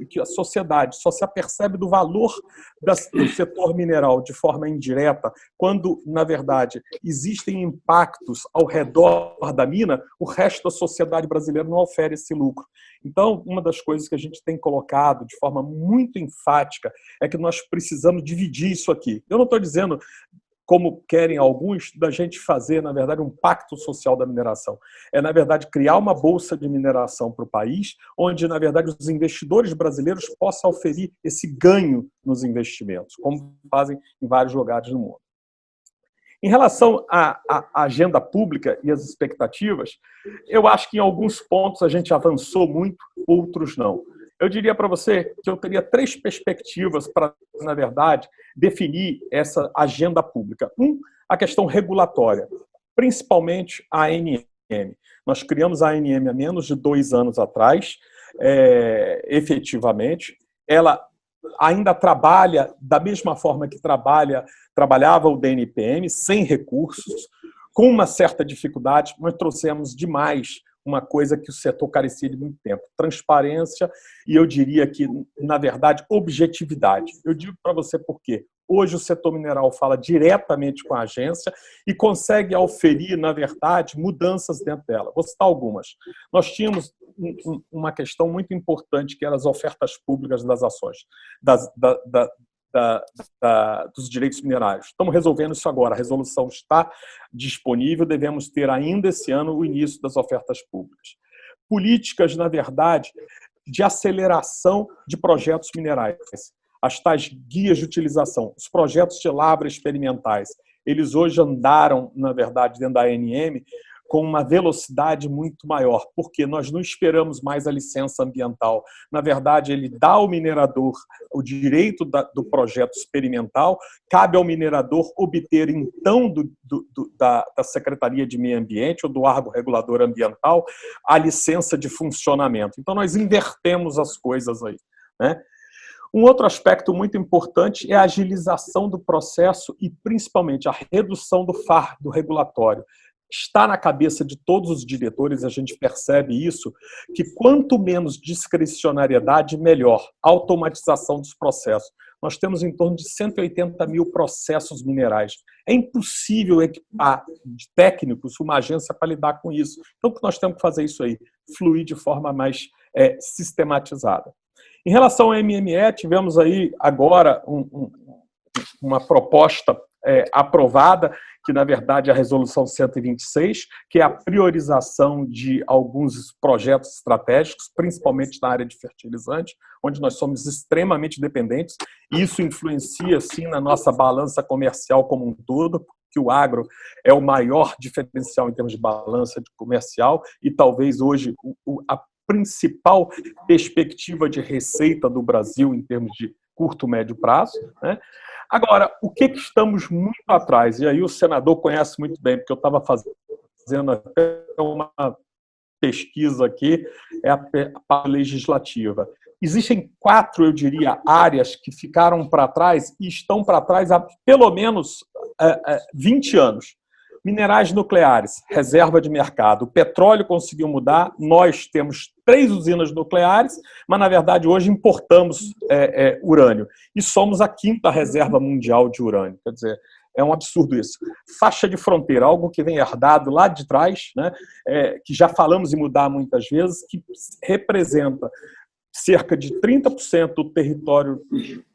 que a sociedade só se apercebe do valor do setor mineral de forma indireta, quando, na verdade, existem impactos ao redor da mina, o resto da sociedade brasileira não oferece esse lucro. Então, uma das coisas que a gente tem colocado de forma muito enfática é que nós precisamos dividir isso aqui. Eu não estou dizendo, como querem alguns, da gente fazer, na verdade, um pacto social da mineração. É, na verdade, criar uma bolsa de mineração para o país, onde, na verdade, os investidores brasileiros possam oferir esse ganho nos investimentos, como fazem em vários lugares do mundo. Em relação à agenda pública e às expectativas, eu acho que em alguns pontos a gente avançou muito, outros não. Eu diria para você que eu teria 3 perspectivas para, na verdade, definir essa agenda pública. A questão regulatória, principalmente a ANM. Nós criamos a ANM há menos de 2 anos atrás, efetivamente. Ela ainda trabalha da mesma forma que trabalhava o DNPM, sem recursos, com uma certa dificuldade. Nós trouxemos demais uma coisa que o setor carecia de muito tempo: transparência e, eu diria que, na verdade, objetividade. Eu digo para você por quê. Hoje o setor mineral fala diretamente com a agência e consegue oferir, na verdade, mudanças dentro dela. Vou citar algumas. Nós tínhamos uma questão muito importante, que eram as ofertas públicas das ações, dos direitos minerários. Estamos resolvendo isso agora. A resolução está disponível. Devemos ter ainda esse ano o início das ofertas públicas. Políticas, na verdade, de aceleração de projetos minerais. As tais guias de utilização, os projetos de lavra experimentais, eles hoje andaram, na verdade, dentro da ANM, com uma velocidade muito maior, porque nós não esperamos mais a licença ambiental. Na verdade, ele dá ao minerador o direito do projeto experimental, cabe ao minerador obter, então, da Secretaria de Meio Ambiente ou do órgão regulador ambiental a licença de funcionamento. Então, nós invertemos as coisas aí, né? Um outro aspecto muito importante é a agilização do processo e, principalmente, a redução do fardo regulatório. Está na cabeça de todos os diretores, a gente percebe isso, que quanto menos discricionariedade, melhor. Automatização dos processos. Nós temos em torno de 180 mil processos minerais. É impossível equipar de técnicos uma agência para lidar com isso. Então, nós temos que fazer isso aí, fluir de forma mais sistematizada. Em relação ao MME, tivemos aí agora uma proposta aprovada, que na verdade é a Resolução 126, que é a priorização de alguns projetos estratégicos, principalmente na área de fertilizante, onde nós somos extremamente dependentes, e isso influencia, sim, na nossa balança comercial como um todo, que o agro é o maior diferencial em termos de balança comercial, e talvez hoje a principal perspectiva de receita do Brasil em termos de curto, médio prazo, né? Agora, o que estamos muito atrás? E aí o senador conhece muito bem, porque eu estava fazendo até uma pesquisa aqui, é a parte legislativa. Existem 4, eu diria, áreas que ficaram para trás e estão para trás há pelo menos 20 anos. Minerais nucleares, reserva de mercado. O petróleo conseguiu mudar, nós temos 3 usinas nucleares, mas, na verdade, hoje importamos urânio. E somos a 5ª reserva mundial de urânio. Quer dizer, é um absurdo isso. Faixa de fronteira, algo que vem herdado lá de trás, né, que já falamos em mudar muitas vezes, que representa cerca de 30% do território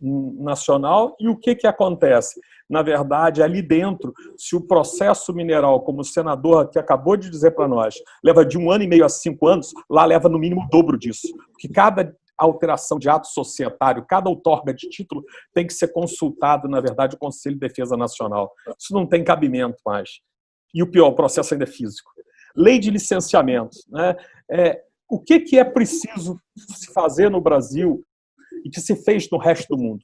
nacional. E o que acontece? Na verdade, ali dentro, se o processo mineral, como o senador que acabou de dizer para nós, leva de 1 ano e meio a 5 anos, lá leva no mínimo o dobro disso. Porque cada alteração de ato societário, cada outorga de título tem que ser consultado, na verdade, o Conselho de Defesa Nacional. Isso não tem cabimento mais. E o pior, o processo ainda é físico. Lei de licenciamento, né? O que é preciso se fazer no Brasil e que se fez no resto do mundo?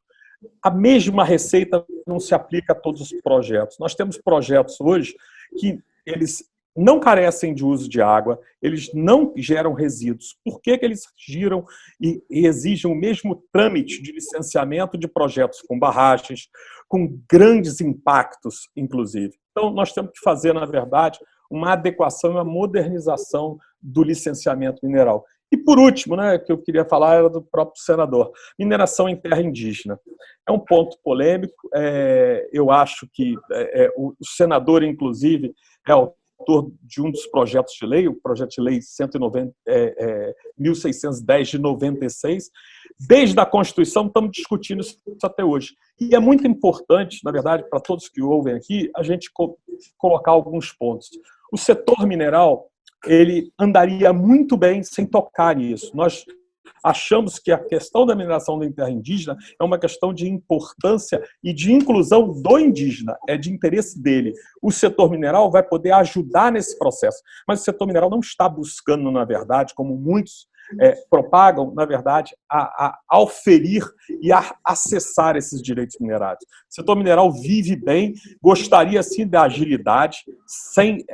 A mesma receita não se aplica a todos os projetos. Nós temos projetos hoje que eles não carecem de uso de água, eles não geram resíduos. Por que eles giram e exigem o mesmo trâmite de licenciamento de projetos com barragens, com grandes impactos, inclusive? Então, nós temos que fazer, na verdade, uma adequação e uma modernização do licenciamento mineral. E, por último, né, que eu queria falar era do próprio senador, mineração em terra indígena. É um ponto polêmico, eu acho que o senador, inclusive, é autor de um dos projetos de lei, o projeto de lei 1610 de 96. Desde a Constituição estamos discutindo isso até hoje. E é muito importante, na verdade, para todos que ouvem aqui, a gente colocar alguns pontos. O setor mineral, ele andaria muito bem sem tocar nisso. Nós achamos que a questão da mineração em terra indígena é uma questão de importância e de inclusão do indígena, é de interesse dele. O setor mineral vai poder ajudar nesse processo, mas o setor mineral não está buscando, na verdade, como muitos propagam, na verdade, a auferir e a acessar esses direitos minerários. O setor mineral vive bem, gostaria sim da agilidade, sem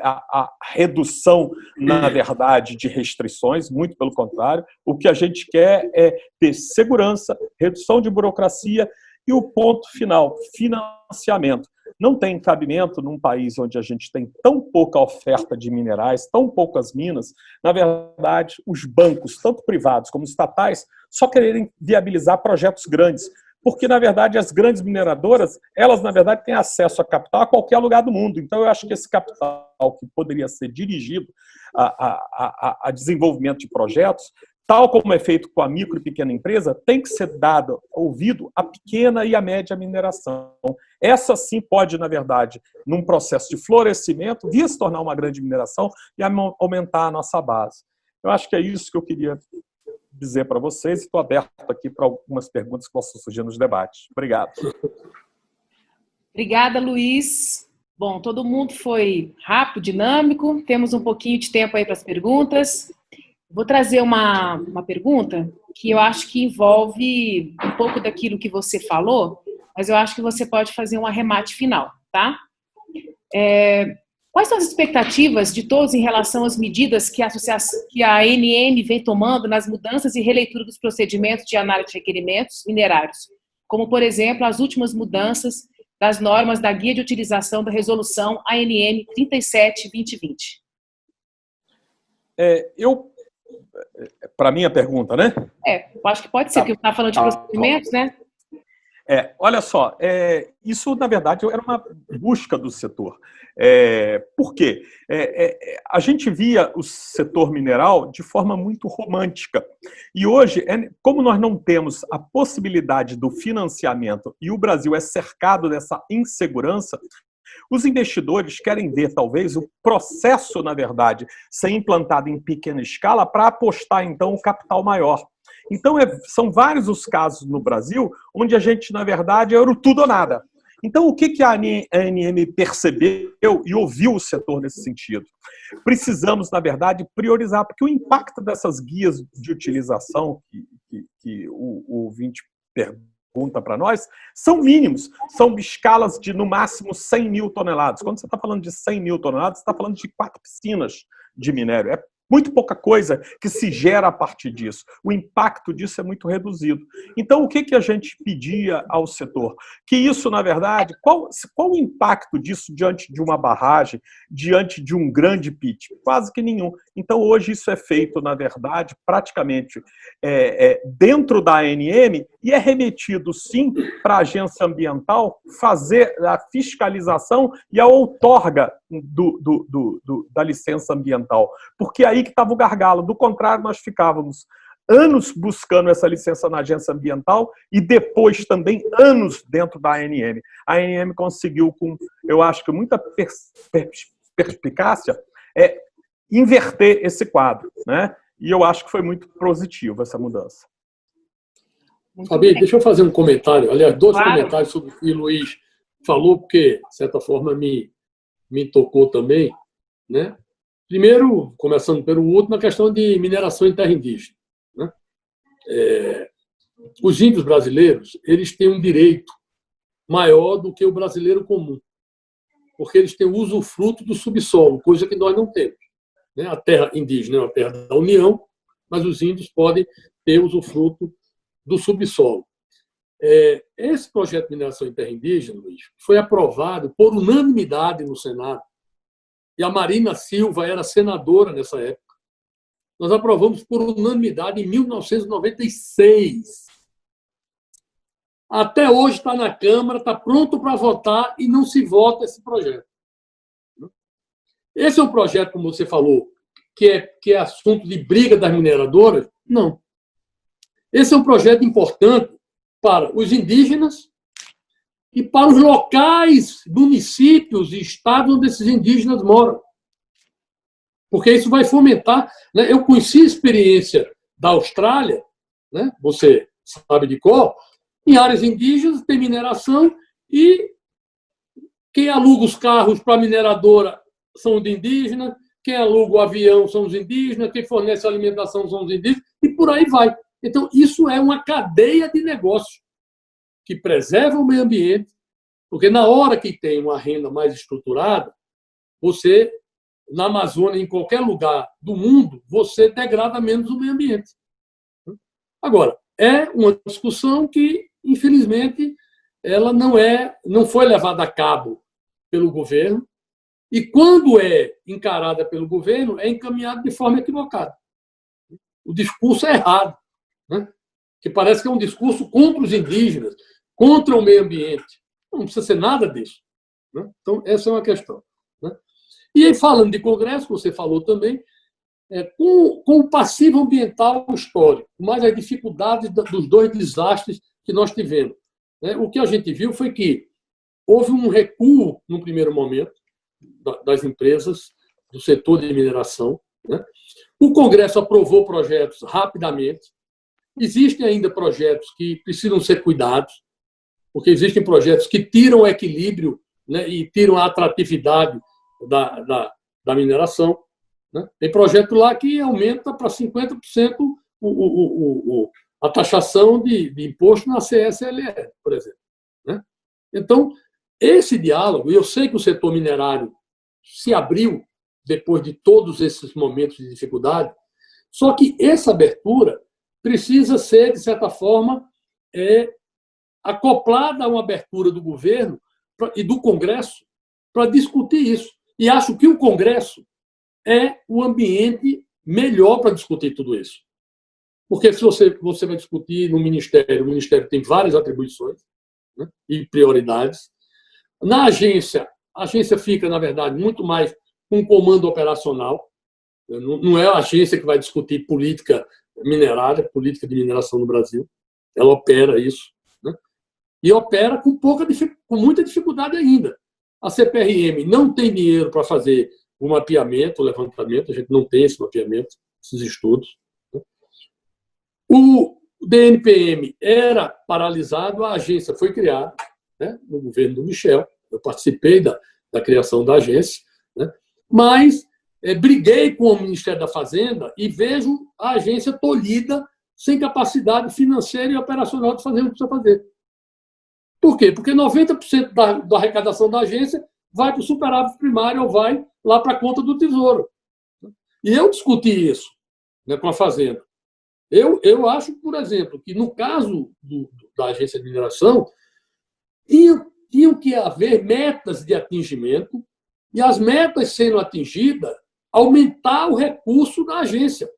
a redução, na verdade, de restrições, muito pelo contrário. O que a gente quer é ter segurança, redução de burocracia e o ponto final, financiamento. Não tem cabimento num país onde a gente tem tão pouca oferta de minerais, tão poucas minas, na verdade, os bancos, tanto privados como estatais, só quererem viabilizar projetos grandes. Porque, na verdade, as grandes mineradoras, elas, na verdade, têm acesso a capital a qualquer lugar do mundo. Então, eu acho que esse capital que poderia ser dirigido a desenvolvimento de projetos, tal como é feito com a micro e pequena empresa, tem que ser dado ouvido à pequena e à média mineração. Essa sim pode, na verdade, num processo de florescimento, vir a se tornar uma grande mineração e aumentar a nossa base. Eu acho que é isso que eu queria dizer para vocês e estou aberto aqui para algumas perguntas que possam surgir nos debates. Obrigado. Obrigada, Luiz. Bom, todo mundo foi rápido, dinâmico, temos um pouquinho de tempo aí para as perguntas. Vou trazer uma pergunta que eu acho que envolve um pouco daquilo que você falou, mas eu acho que você pode fazer um arremate final, tá? Quais são as expectativas de todos em relação às medidas que a ANM vem tomando nas mudanças e releitura dos procedimentos de análise de requerimentos minerários, como, por exemplo, as últimas mudanças das normas da Guia de Utilização da Resolução ANM 37/2020? Para mim a pergunta, né? Eu acho que pode ser, porque você está falando de procedimentos, né? Olha só, isso, na verdade, era uma busca do setor. Por quê? A gente via o setor mineral de forma muito romântica. E hoje, como nós não temos a possibilidade do financiamento e o Brasil é cercado dessa insegurança, os investidores querem ver, talvez, o processo, na verdade, ser implantado em pequena escala para apostar, então, o capital maior. Então, são vários os casos no Brasil onde a gente, na verdade, era o tudo ou nada. Então, o que a ANM percebeu e ouviu o setor nesse sentido? Precisamos, na verdade, priorizar, porque o impacto dessas guias de utilização que o ouvinte pergunta para nós, são mínimos, são escalas de, no máximo, 100 mil toneladas. Quando você está falando de 100 mil toneladas, você está falando de 4 piscinas de minério. É muito pouca coisa que se gera a partir disso. O impacto disso é muito reduzido. Então, o que a gente pedia ao setor? Que isso, na verdade, qual o impacto disso diante de uma barragem, diante de um grande pit? Quase que nenhum. Então, hoje isso é feito, na verdade, praticamente dentro da ANM e é remetido, sim, para a agência ambiental fazer a fiscalização e a outorga da licença ambiental. Porque aí que estava o gargalo. Do contrário, nós ficávamos anos buscando essa licença na agência ambiental e depois também anos dentro da ANM. A ANM conseguiu, com, eu acho que muita perspicácia, inverter esse quadro, né? E eu acho que foi muito positivo essa mudança. Fabi, deixa eu fazer um comentário, aliás, dois comentários sobre o que o Luiz falou, porque, de certa forma, me tocou também, né? Primeiro, começando pelo último, a questão de mineração em terra indígena, né? Os índios brasileiros, eles têm um direito maior do que o brasileiro comum, porque eles têm o usufruto do subsolo, coisa que nós não temos, né? A terra indígena é uma terra da União, mas os índios podem ter usufruto do subsolo. Esse projeto de mineração em terra indígena, Luiz, foi aprovado por unanimidade no Senado. E a Marina Silva era senadora nessa época. Nós aprovamos por unanimidade em 1996. Até hoje está na Câmara, está pronto para votar e não se vota esse projeto. Esse é um projeto, como você falou, que é assunto de briga das mineradoras? Não. Esse é um projeto importante para os indígenas e para os locais, municípios e estados onde esses indígenas moram. Porque isso vai fomentar, né? Eu conheci a experiência da Austrália, né? Você sabe de qual, em áreas indígenas tem mineração e quem aluga os carros para a mineradora são os indígenas, quem aluga o avião são os indígenas, quem fornece a alimentação são os indígenas, e por aí vai. Então, isso é uma cadeia de negócio que preserva o meio ambiente, porque na hora que tem uma renda mais estruturada, você, na Amazônia, em qualquer lugar do mundo, você degrada menos o meio ambiente. Agora, é uma discussão que, infelizmente, ela não foi levada a cabo pelo governo, e quando é encarada pelo governo, é encaminhada de forma equivocada. O discurso é errado, né? Que parece que é um discurso contra os indígenas, contra o meio ambiente. Não precisa ser nada disso, né? Então, essa é uma questão, né? E aí, falando de Congresso, você falou também, com o passivo ambiental histórico, mais as dificuldades dos dois desastres que nós tivemos, né? O que a gente viu foi que houve um recuo, no primeiro momento, das empresas do setor de mineração, né? O Congresso aprovou projetos rapidamente. Existem ainda projetos que precisam ser cuidados, porque existem projetos que tiram o equilíbrio, né, e tiram a atratividade da mineração, né? Tem projeto lá que aumenta para 50% a taxação de imposto na CSLL, por exemplo, né? Então, esse diálogo, eu sei que o setor minerário se abriu depois de todos esses momentos de dificuldade. Só que essa abertura precisa ser, de certa forma, acoplada a uma abertura do governo e do Congresso para discutir isso. E acho que o Congresso é o ambiente melhor para discutir tudo isso. Porque se você vai discutir no Ministério, o Ministério tem várias atribuições, né, e prioridades. Na agência, a agência fica, na verdade, muito mais com um comando operacional. Não é a agência que vai discutir política minerária, política de mineração no Brasil. Ela opera isso, né? E opera com muita dificuldade ainda. A CPRM não tem dinheiro para fazer o mapeamento, o levantamento, a gente não tem esse mapeamento, esses estudos. O DNPM era paralisado, a agência foi criada, né, no governo do Michel, eu participei da criação da agência, né, mas briguei com o Ministério da Fazenda e vejo a agência tolhida, sem capacidade financeira e operacional de fazer o que precisa fazer. Por quê? Porque 90% da arrecadação da agência vai para o superávit primário ou vai lá para a conta do Tesouro. E eu discuti isso, né, com a Fazenda. Eu acho, por exemplo, que no caso da agência de mineração, tinham que haver metas de atingimento e as metas sendo atingidas, aumentar o recurso da agência.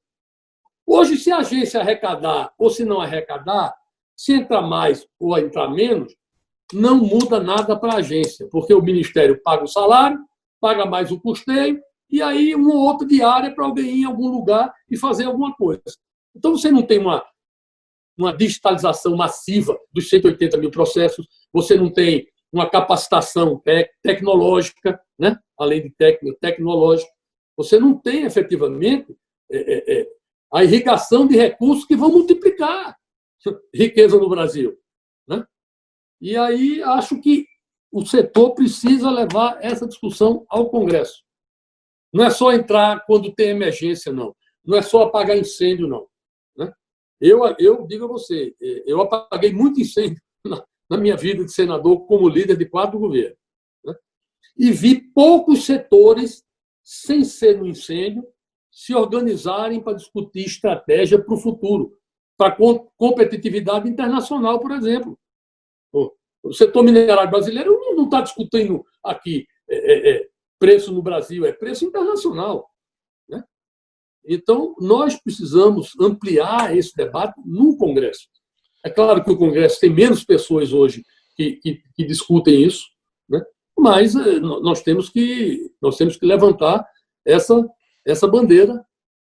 Hoje, se a agência arrecadar ou se não arrecadar, se entrar mais ou entrar menos, não muda nada para a agência, porque o Ministério paga o salário, paga mais o custeio, e aí uma ou outra diária para alguém ir em algum lugar e fazer alguma coisa. Então, você não tem uma digitalização massiva dos 180 mil processos, você não tem uma capacitação tecnológica, né? Além de tecnológica, você não tem, efetivamente, a irrigação de recursos que vão multiplicar riqueza no Brasil, né? E aí acho que o setor precisa levar essa discussão ao Congresso. Não é só entrar quando tem emergência, não. Não é só apagar incêndio, não. Né? Eu digo a você, eu apaguei muito incêndio na minha vida de senador como líder de 4 governos. Né? E vi poucos setores, sem ser no incêndio, se organizarem para discutir estratégia para o futuro, para competitividade internacional, por exemplo. O setor minerário brasileiro não está discutindo aqui preço no Brasil, é preço internacional. Né? Então, nós precisamos ampliar esse debate no Congresso. É claro que o Congresso tem menos pessoas hoje que discutem isso, né? Mas nós temos que levantar essa bandeira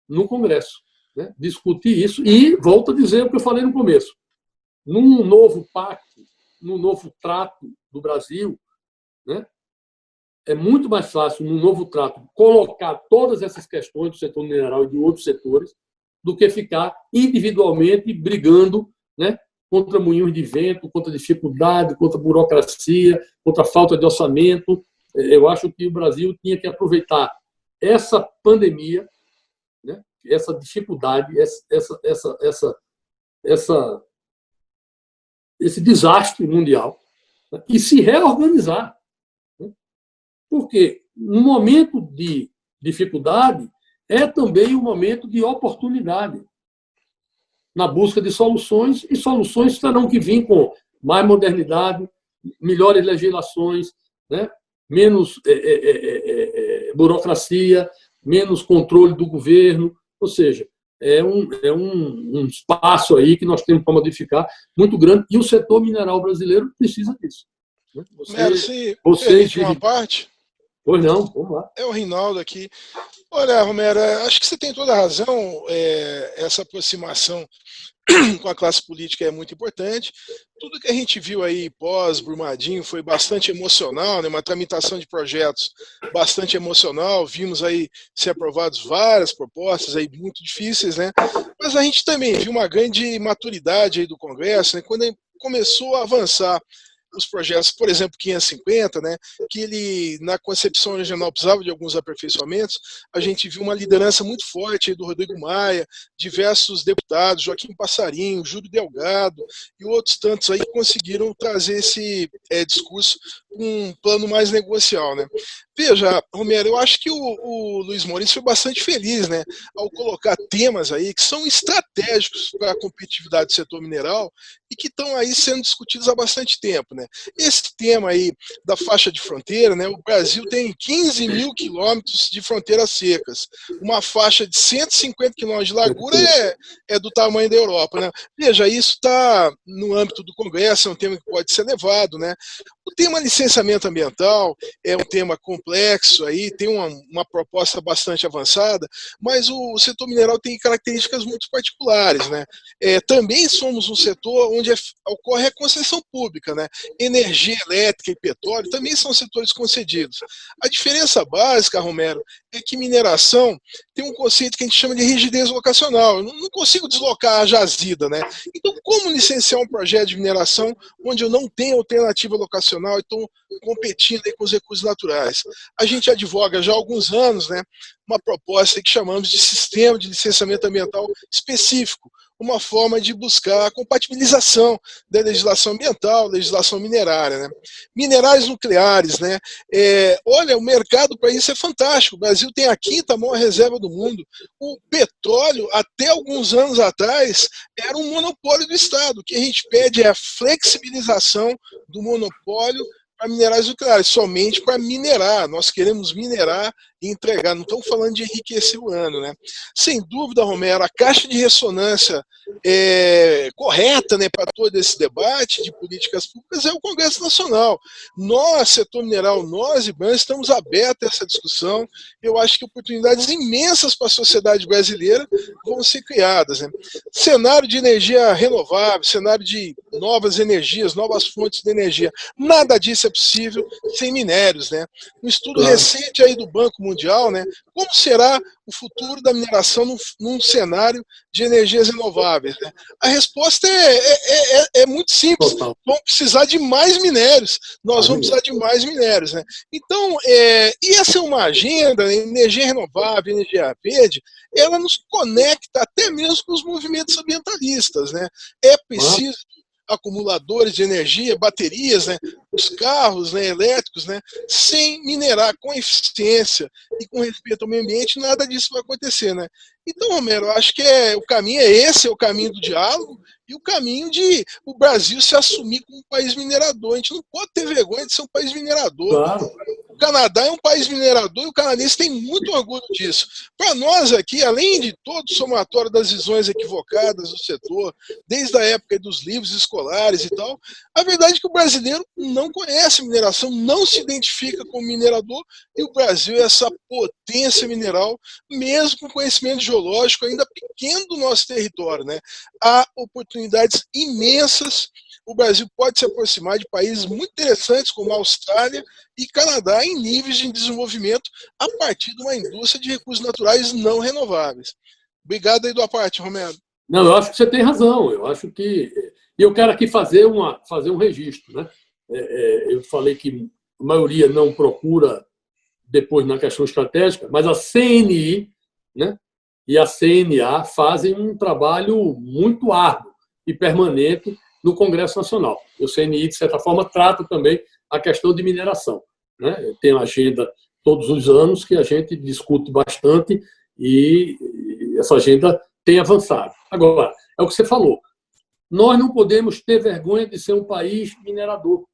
no Congresso, né? Discutir isso e, volto a dizer o que eu falei no começo, num novo pacto, num novo trato do Brasil, né? É muito mais fácil, num novo trato, colocar todas essas questões do setor mineral e de outros setores do que ficar individualmente brigando, né, contra moinhos de vento, contra dificuldade, contra burocracia, contra falta de orçamento. Eu acho que o Brasil tinha que aproveitar essa pandemia, né, essa dificuldade, esse desastre mundial, né, e se reorganizar. Né? Porque no momento de dificuldade é também um momento de oportunidade na busca de soluções, e soluções terão que vir com mais modernidade, melhores legislações, né? Menos burocracia, menos controle do governo, ou seja, é um espaço aí que nós temos para modificar muito grande, e o setor mineral brasileiro precisa disso. Vocês uma parte? Pois não, vamos lá. É o Rinaldo aqui. Olha, Romero, acho que você tem toda a razão, essa aproximação com a classe política é muito importante. Tudo que a gente viu aí pós-Brumadinho foi bastante emocional, né? Uma tramitação de projetos bastante emocional, vimos aí ser aprovados várias propostas aí muito difíceis, né? Mas a gente também viu uma grande maturidade aí do Congresso, né? Quando começou a avançar os projetos, por exemplo, 550, né, que ele, na concepção original, precisava de alguns aperfeiçoamentos, a gente viu uma liderança muito forte aí do Rodrigo Maia, diversos deputados, Joaquim Passarinho, Júlio Delgado e outros tantos aí que conseguiram trazer esse discurso com um plano mais negocial. Né. Veja, Romero, eu acho que o Luiz Maurício foi bastante feliz, né, ao colocar temas aí que são estratégicos para a competitividade do setor mineral e que estão aí sendo discutidos há bastante tempo, né. Esse tema aí da faixa de fronteira, né, o Brasil tem 15 mil quilômetros de fronteiras secas, uma faixa de 150 quilômetros de largura é do tamanho da Europa, né. Veja, isso está no âmbito do Congresso, é um tema que pode ser levado, né. O tema licenciamento ambiental é um tema complexo, aí, tem uma proposta bastante avançada, mas o setor mineral tem características muito particulares, né? Também somos um setor onde ocorre a concessão pública, né? Energia elétrica e petróleo também são setores concedidos. A diferença básica, Romero, é que mineração tem um conceito que a gente chama de rigidez locacional. Eu não consigo deslocar a jazida, né? Então, como licenciar um projeto de mineração onde eu não tenho alternativa locacional e estou competindo aí com os recursos naturais? A gente advoga já há alguns anos, né, uma proposta que chamamos de sistema de licenciamento ambiental específico, uma forma de buscar a compatibilização da legislação ambiental, legislação minerária, né? Minerais nucleares, né? Olha, o mercado para isso é fantástico. O Brasil tem a quinta maior reserva do mundo. O petróleo, até alguns anos atrás, era um monopólio do Estado. O que a gente pede é a flexibilização do monopólio para minerais nucleares, somente para minerar. Nós queremos minerar e entregar, não estamos falando de enriquecer o ano, né? Sem dúvida, Romero, a caixa de ressonância correta, né, para todo esse debate de políticas públicas é o Congresso Nacional. Nós, setor mineral, nós, IBAMA, estamos abertos a essa discussão. Eu acho que oportunidades imensas para a sociedade brasileira vão ser criadas, né? Cenário de energia renovável, cenário de novas energias, novas fontes de energia. Nada disso é possível sem minérios, né? Um estudo recente aí do Banco Mundial, né? Como será o futuro da mineração num cenário de energias renováveis, né? A resposta é muito simples. Vamos precisar de mais minérios. Nós vamos precisar de mais minérios, né? Então, e essa é uma agenda, né? Energia renovável, energia verde, ela nos conecta até mesmo com os movimentos ambientalistas, né? É preciso acumuladores de energia, baterias, né, os carros, né, elétricos, né, sem minerar com eficiência e com respeito ao meio ambiente, nada disso vai acontecer, né? Então, Romero, eu acho que o caminho é esse, é o caminho do diálogo e o caminho de o Brasil se assumir como um país minerador. A gente não pode ter vergonha de ser um país minerador. Claro. O Canadá é um país minerador e o canadense tem muito orgulho disso. Para nós aqui, além de todo o somatório das visões equivocadas do setor, desde a época dos livros escolares e tal, a verdade é que o brasileiro não conhece mineração, não se identifica como minerador, e o Brasil é essa potência mineral, mesmo com conhecimento geológico ainda pequeno do nosso território, né? Há oportunidades imensas. O Brasil pode se aproximar de países muito interessantes como a Austrália e Canadá em níveis de desenvolvimento a partir de uma indústria de recursos naturais não renováveis. Obrigado aí da parte, Romero. Não, eu acho que você tem razão. Eu acho que... E eu quero aqui fazer um registro, né? Eu falei que a maioria não procura depois na questão estratégica, mas a CNI, né, e a CNA fazem um trabalho muito árduo e permanente no Congresso Nacional. O CNI, de certa forma, trata também a questão de mineração, né? Tem uma agenda todos os anos que a gente discute bastante e essa agenda tem avançado. Agora, é o que você falou, nós não podemos ter vergonha de ser um país minerador.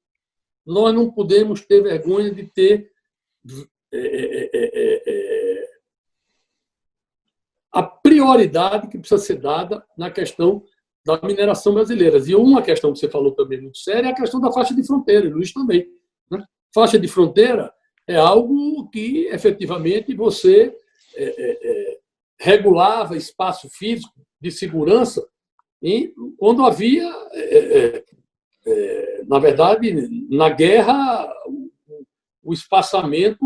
Nós não podemos ter vergonha de ter a prioridade que precisa ser dada na questão da mineração brasileira. E uma questão que você falou também muito séria é a questão da faixa de fronteira, e Luiz também, né? Faixa de fronteira é algo que, efetivamente, você regulava espaço físico de segurança e quando havia, na verdade, na guerra, o espaçamento,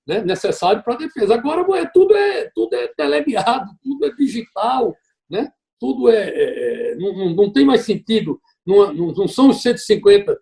né, necessário para a defesa. Agora tudo é teleguiado, tudo é digital, né? Tudo não tem mais sentido, não são os 150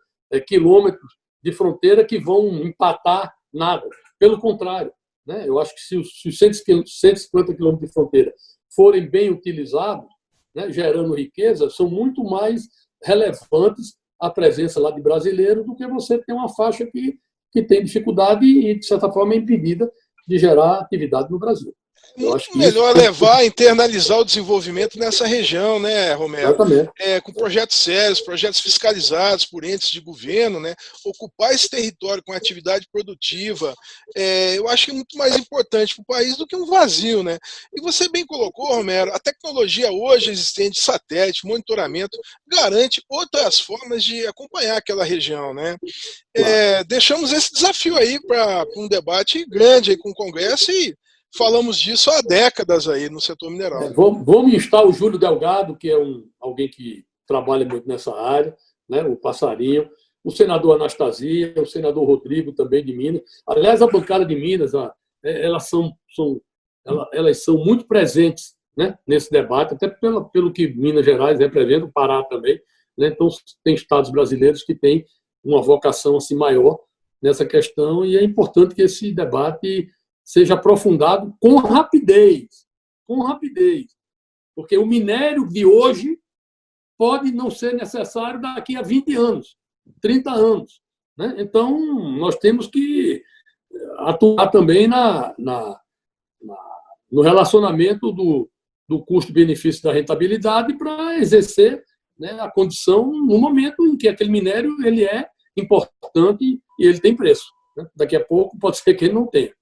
quilômetros de fronteira que vão empatar nada. Pelo contrário, né? Eu acho que se os 150 quilômetros de fronteira forem bem utilizados, né, gerando riqueza, são muito mais relevantes a presença lá de brasileiro do que você ter uma faixa que que tem dificuldade e, de certa forma, é impedida de gerar atividade no Brasil. Muito melhor levar, internalizar o desenvolvimento nessa região, né, Romero? Exatamente. Com projetos sérios, projetos fiscalizados por entes de governo, né? Ocupar esse território com atividade produtiva, eu acho que é muito mais importante para o país do que um vazio, né? E você bem colocou, Romero, a tecnologia hoje existente, satélite, monitoramento, garante outras formas de acompanhar aquela região, né? Deixamos esse desafio aí para um debate grande aí com o Congresso e falamos disso há décadas aí no setor mineral. Vamos instar o Júlio Delgado, que é alguém que trabalha muito nessa área, né? O Passarinho, o senador Anastasia, o senador Rodrigo, também de Minas. Aliás, a bancada de Minas, elas são muito presentes, né, nesse debate, até pelo que Minas Gerais representa, o Pará também. Né? Então, tem estados brasileiros que têm uma vocação assim, maior nessa questão, e é importante que esse debate seja aprofundado com rapidez, porque o minério de hoje pode não ser necessário daqui a 20 anos, 30 anos. Né? Então, nós temos que atuar também no relacionamento do custo-benefício da rentabilidade para exercer, né, a condição no momento em que aquele minério ele é importante e ele tem preço. Né? Daqui a pouco pode ser que ele não tenha.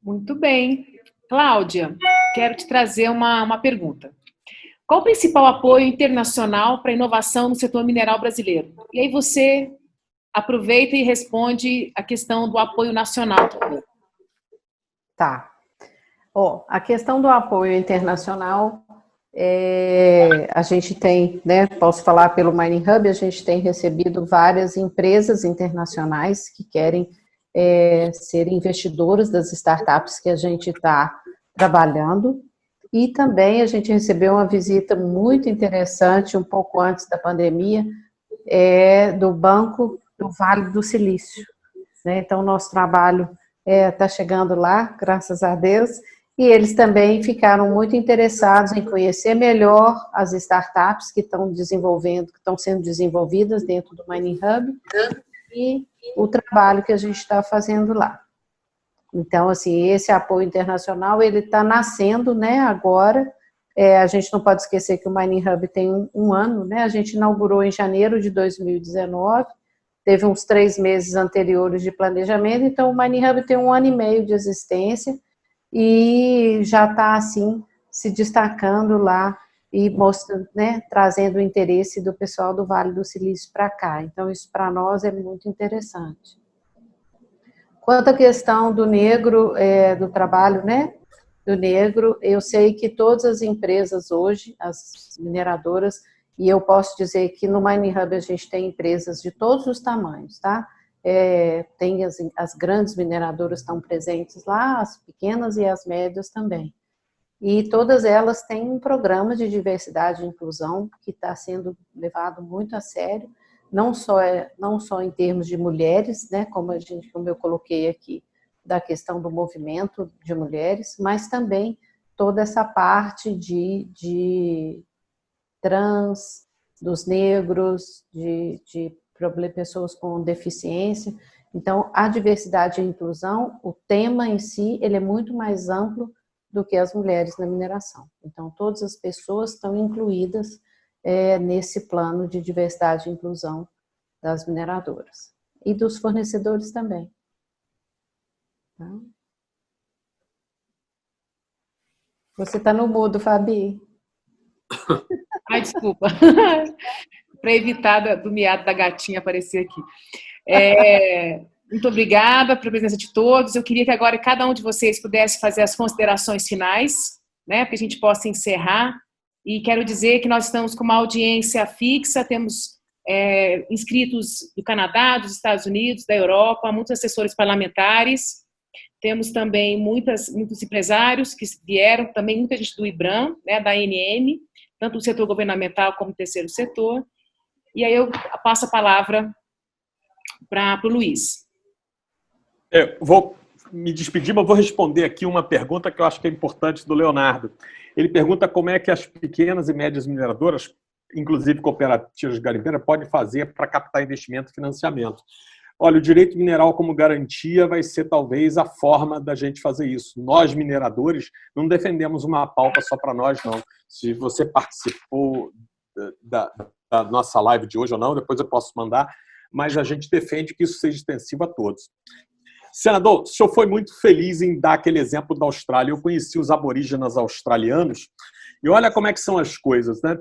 Muito bem. Cláudia, quero te trazer uma pergunta. Qual o principal apoio internacional para a inovação no setor mineral brasileiro? E aí você aproveita e responde a questão do apoio nacional. Tá. A questão do apoio internacional, a gente tem, né, posso falar pelo Mining Hub, a gente tem recebido várias empresas internacionais que querem ser investidoras das startups que a gente está trabalhando, e também a gente recebeu uma visita muito interessante, um pouco antes da pandemia, do Banco do Vale do Silício. Né? Então, nosso trabalho está chegando lá, graças a Deus, e eles também ficaram muito interessados em conhecer melhor as startups que estão sendo desenvolvidas dentro do Mining Hub, e o trabalho que a gente está fazendo lá. Então, assim, esse apoio internacional, ele está nascendo, né, agora. A gente não pode esquecer que o Mining Hub tem um ano, né, a gente inaugurou em janeiro de 2019, teve uns 3 meses anteriores de planejamento, então o Mining Hub tem 1 ano e meio de existência e já está, assim, se destacando lá e mostrando, né, trazendo o interesse do pessoal do Vale do Silício para cá. Então, isso para nós é muito interessante. Quanto à questão do negro, do trabalho, né, do negro, eu sei que todas as empresas hoje, as mineradoras, e eu posso dizer que no Mining Hub a gente tem empresas de todos os tamanhos, tá? Tem as grandes mineradoras estão presentes lá, as pequenas e as médias também. E todas elas têm um programa de diversidade e inclusão que está sendo levado muito a sério, não só em termos de mulheres, né, como eu coloquei aqui, da questão do movimento de mulheres, mas também toda essa parte de trans, dos negros, de pessoas com deficiência. Então, a diversidade e a inclusão, o tema em si, ele é muito mais amplo do que as mulheres na mineração. Então, todas as pessoas estão incluídas nesse plano de diversidade e inclusão das mineradoras. E dos fornecedores também. Tá? Você está no mudo, Fabi. Ai, desculpa. Para evitar do miado da gatinha aparecer aqui. Muito obrigada pela presença de todos. Eu queria que agora cada um de vocês pudesse fazer as considerações finais, né, para que a gente possa encerrar. E quero dizer que nós estamos com uma audiência fixa, temos inscritos do Canadá, dos Estados Unidos, da Europa, muitos assessores parlamentares, temos também muitos empresários que vieram, também muita gente do IBRAM, né, da ANM, tanto do setor governamental como do terceiro setor. E aí eu passo a palavra para o Luiz. Vou me despedir, mas vou responder aqui uma pergunta que eu acho que é importante do Leonardo. Ele pergunta como é que as pequenas e médias mineradoras, inclusive cooperativas garimpeiras, podem fazer para captar investimento e financiamento. Olha, o direito mineral como garantia vai ser talvez a forma da gente fazer isso. Nós, mineradores, não defendemos uma pauta só para nós, não. Se você participou da nossa live de hoje ou não, depois eu posso mandar, mas a gente defende que isso seja extensivo a todos. Senador, o senhor foi muito feliz em dar aquele exemplo da Austrália. Eu conheci os aborígenas australianos e olha como é que são as coisas, né?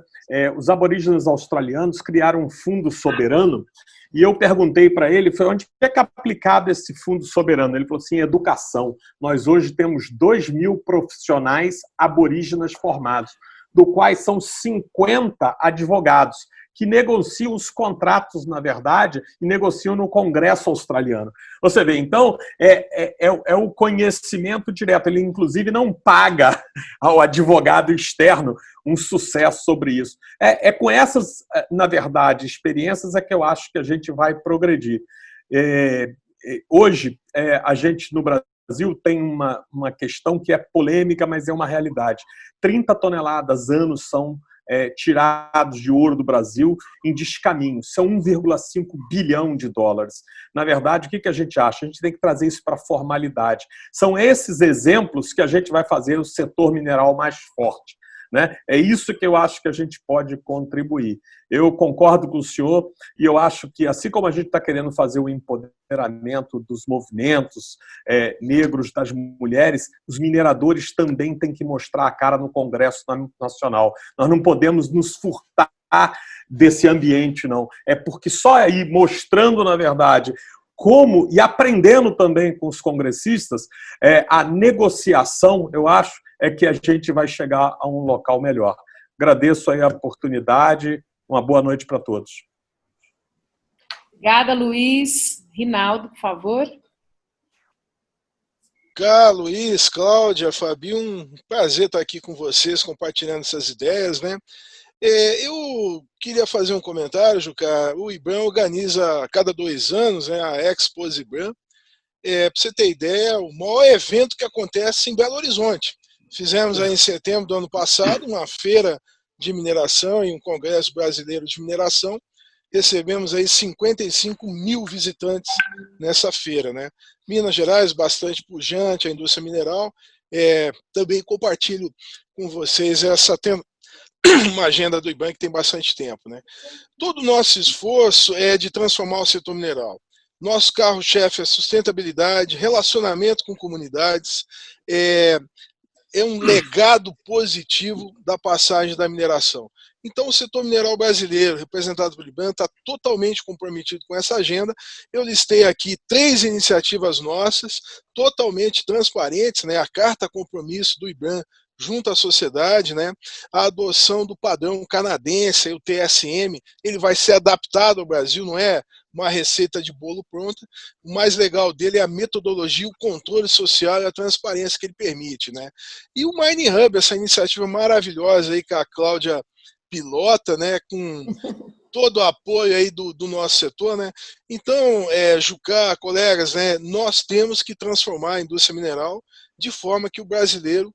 Os aborígenes australianos criaram um fundo soberano e eu perguntei para ele, foi onde é que é aplicado esse fundo soberano? Ele falou assim, educação. Nós hoje temos 2.000 profissionais aborígenas formados, do quais são 50 advogados, que negociam os contratos, na verdade, e negociam no Congresso australiano. Você vê, então, é o conhecimento direto. Ele, inclusive, não paga ao advogado externo um sucesso sobre isso. Com essas, na verdade, experiências é que eu acho que a gente vai progredir. Hoje, a gente, no Brasil, tem uma questão que é polêmica, mas é uma realidade. 30 toneladas ano são tirados de ouro do Brasil em descaminho. São 1,5 bilhão de dólares. Na verdade, o que a gente acha? A gente tem que trazer isso para a formalidade. São esses exemplos que a gente vai fazer o setor mineral mais forte, né? É isso que eu acho que a gente pode contribuir. Eu concordo com o senhor e eu acho que, assim como a gente está querendo fazer o empoderamento dos movimentos negros, das mulheres, os mineradores também têm que mostrar a cara no Congresso Nacional. Nós não podemos nos furtar desse ambiente, não. É porque só aí, mostrando, na verdade, como, e aprendendo também com os congressistas, a negociação, eu acho, é que a gente vai chegar a um local melhor. Agradeço aí a oportunidade. Uma boa noite para todos. Obrigada, Luiz. Rinaldo, por favor. Luiz, Cláudia, Fabi, um prazer estar aqui com vocês, compartilhando essas ideias, né? Eu queria fazer um comentário, Juca. O IBRAM organiza a cada 2 anos, né, a Expo IBRAM. Para você ter ideia, o maior evento que acontece em Belo Horizonte. Fizemos aí em setembro do ano passado uma feira de mineração e um congresso brasileiro de mineração. Recebemos aí 55 mil visitantes nessa feira, né? Minas Gerais, bastante pujante, a indústria mineral. Também compartilho com vocês uma agenda do IBAN que tem bastante tempo, né? Todo o nosso esforço é de transformar o setor mineral. Nosso carro-chefe é sustentabilidade, relacionamento com comunidades, é um legado positivo da passagem da mineração. Então, o setor mineral brasileiro, representado pelo IBAN, está totalmente comprometido com essa agenda. Eu listei aqui 3 iniciativas nossas, totalmente transparentes, né? A Carta Compromisso do IBAN junto à sociedade, né? A adoção do padrão canadense, o TSM, ele vai ser adaptado ao Brasil, não é uma receita de bolo pronta. O mais legal dele é a metodologia, o controle social e a transparência que ele permite, né? E o Mining Hub, essa iniciativa maravilhosa aí que a Cláudia pilota, né, com todo o apoio aí do nosso setor, né? Então, Jucá, colegas, né, nós temos que transformar a indústria mineral de forma que o brasileiro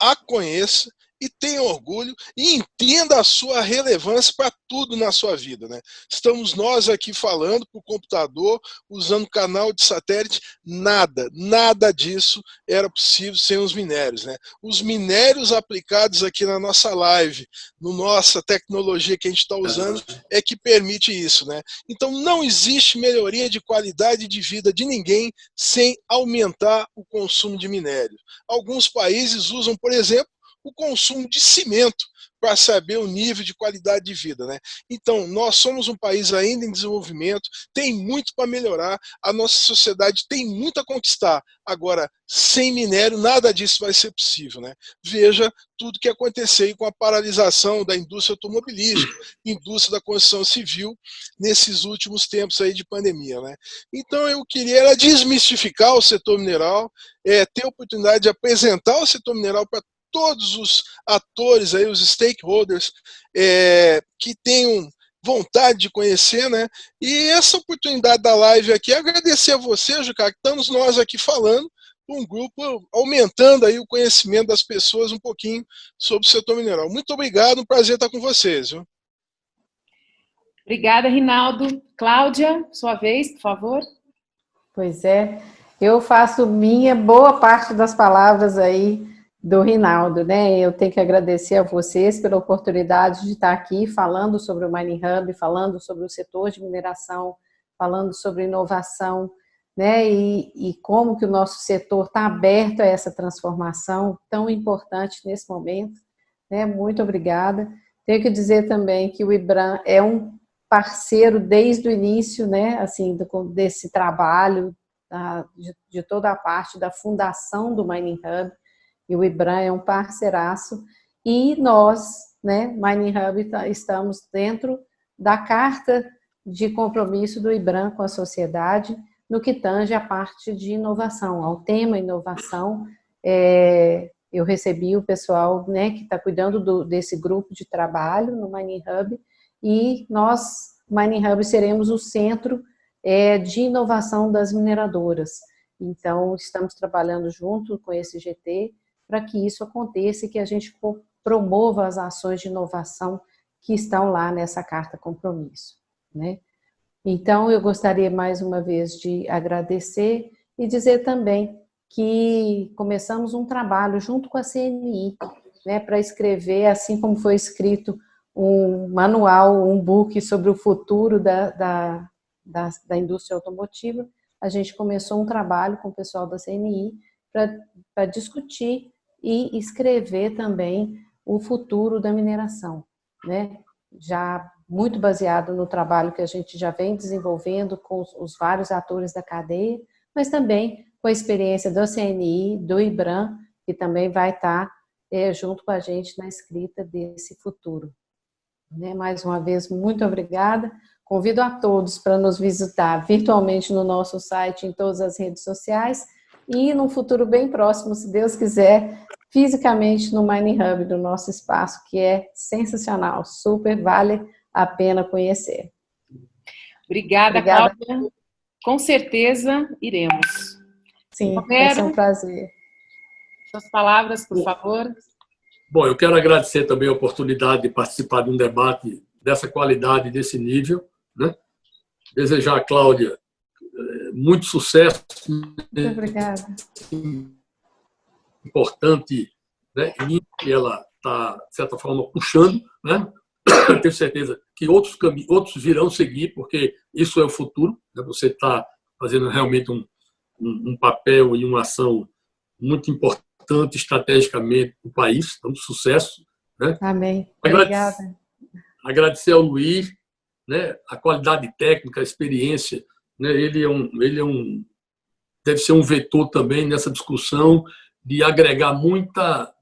a conheça e tenha orgulho e entenda a sua relevância para tudo na sua vida, né? Estamos nós aqui falando por computador, usando canal de satélite, nada disso era possível sem os minérios, né? Os minérios aplicados aqui na nossa live, na nossa tecnologia que a gente está usando, é que permite isso, né? Então não existe melhoria de qualidade de vida de ninguém sem aumentar o consumo de minério. Alguns países usam, por exemplo, o consumo de cimento para saber o nível de qualidade de vida, né? Então, nós somos um país ainda em desenvolvimento, tem muito para melhorar, a nossa sociedade tem muito a conquistar. Agora, sem minério, nada disso vai ser possível, né? Veja tudo que aconteceu com a paralisação da indústria automobilística, indústria da construção civil, nesses últimos tempos aí de pandemia, né? Então, eu queria desmistificar o setor mineral, ter a oportunidade de apresentar o setor mineral para todos os atores, aí, os stakeholders que tenham vontade de conhecer, né? E essa oportunidade da live aqui, agradecer a você, Juca, que estamos nós aqui falando, um grupo aumentando aí o conhecimento das pessoas um pouquinho sobre o setor mineral. Muito obrigado, um prazer estar com vocês. Viu? Obrigada, Rinaldo. Cláudia, sua vez, por favor. Pois é, eu faço minha boa parte das palavras aí do Rinaldo, né? Eu tenho que agradecer a vocês pela oportunidade de estar aqui falando sobre o Mining Hub, falando sobre o setor de mineração, falando sobre inovação, né? E como que o nosso setor está aberto a essa transformação tão importante nesse momento, né? Muito obrigada. Tenho que dizer também que o IBRAM é um parceiro desde o início, né? Assim, desse trabalho, de toda a parte da fundação do Mining Hub, e o IBRAM é um parceiraço, e nós, né, Mining Hub, estamos dentro da carta de compromisso do IBRAM com a sociedade, no que tange a parte de inovação, ao tema inovação. Eu recebi o pessoal, né, que está cuidando desse grupo de trabalho no Mining Hub, e nós, Mining Hub, seremos o centro de inovação das mineradoras. Então, estamos trabalhando junto com esse GT para que isso aconteça e que a gente promova as ações de inovação que estão lá nessa carta compromisso, né? Então, eu gostaria mais uma vez de agradecer e dizer também que começamos um trabalho junto com a CNI, né, para escrever, assim como foi escrito um manual, um book sobre o futuro da indústria automotiva. A gente começou um trabalho com o pessoal da CNI para discutir e escrever também o futuro da mineração, né? Já muito baseado no trabalho que a gente já vem desenvolvendo com os vários atores da cadeia, mas também com a experiência da CNI, do IBRAM, que também vai estar junto com a gente na escrita desse futuro. Mais uma vez, muito obrigada. Convido a todos para nos visitar virtualmente no nosso site, em todas as redes sociais, e num futuro bem próximo, se Deus quiser, fisicamente no Mining Hub, do nosso espaço, que é sensacional, super, vale a pena conhecer. Obrigada, Cláudia. Com certeza iremos. Sim, vai ser um prazer. Suas palavras, por favor. Bom, eu quero agradecer também a oportunidade de participar de um debate dessa qualidade, desse nível, né? Desejar a Cláudia muito sucesso. Muito obrigada. Importante, né, que ela está, de certa forma, puxando, né? Tenho certeza que outros virão seguir, porque isso é o futuro, né? Você está fazendo realmente um papel e uma ação muito importante estrategicamente para o país. Então, sucesso, né? Amém. Obrigada. Agradecer ao Luiz, né, a qualidade técnica, a experiência, né? Ele deve ser um vetor também nessa discussão de agregar muita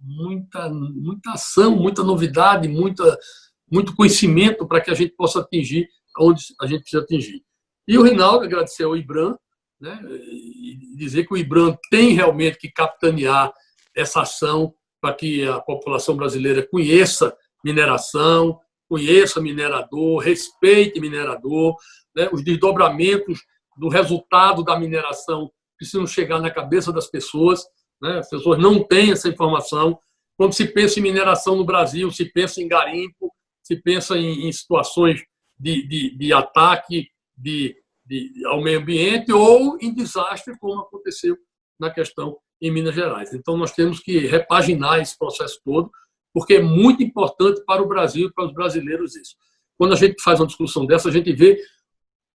ação, muita novidade, muito conhecimento para que a gente possa atingir onde a gente precisa atingir. E o Rinaldo, agradecer ao IBRAM, né, e dizer que o IBRAM tem realmente que capitanear essa ação para que a população brasileira conheça mineração, conheça minerador, respeite minerador, né, os desdobramentos do resultado da mineração precisam chegar na cabeça das pessoas, né, as pessoas não têm essa informação. Quando se pensa em mineração no Brasil, se pensa em garimpo, se pensa em situações de ataque ao meio ambiente ou em desastre, como aconteceu na questão em Minas Gerais. Então, nós temos que repaginar esse processo todo, porque é muito importante para o Brasil e para os brasileiros isso. Quando a gente faz uma discussão dessa, a gente vê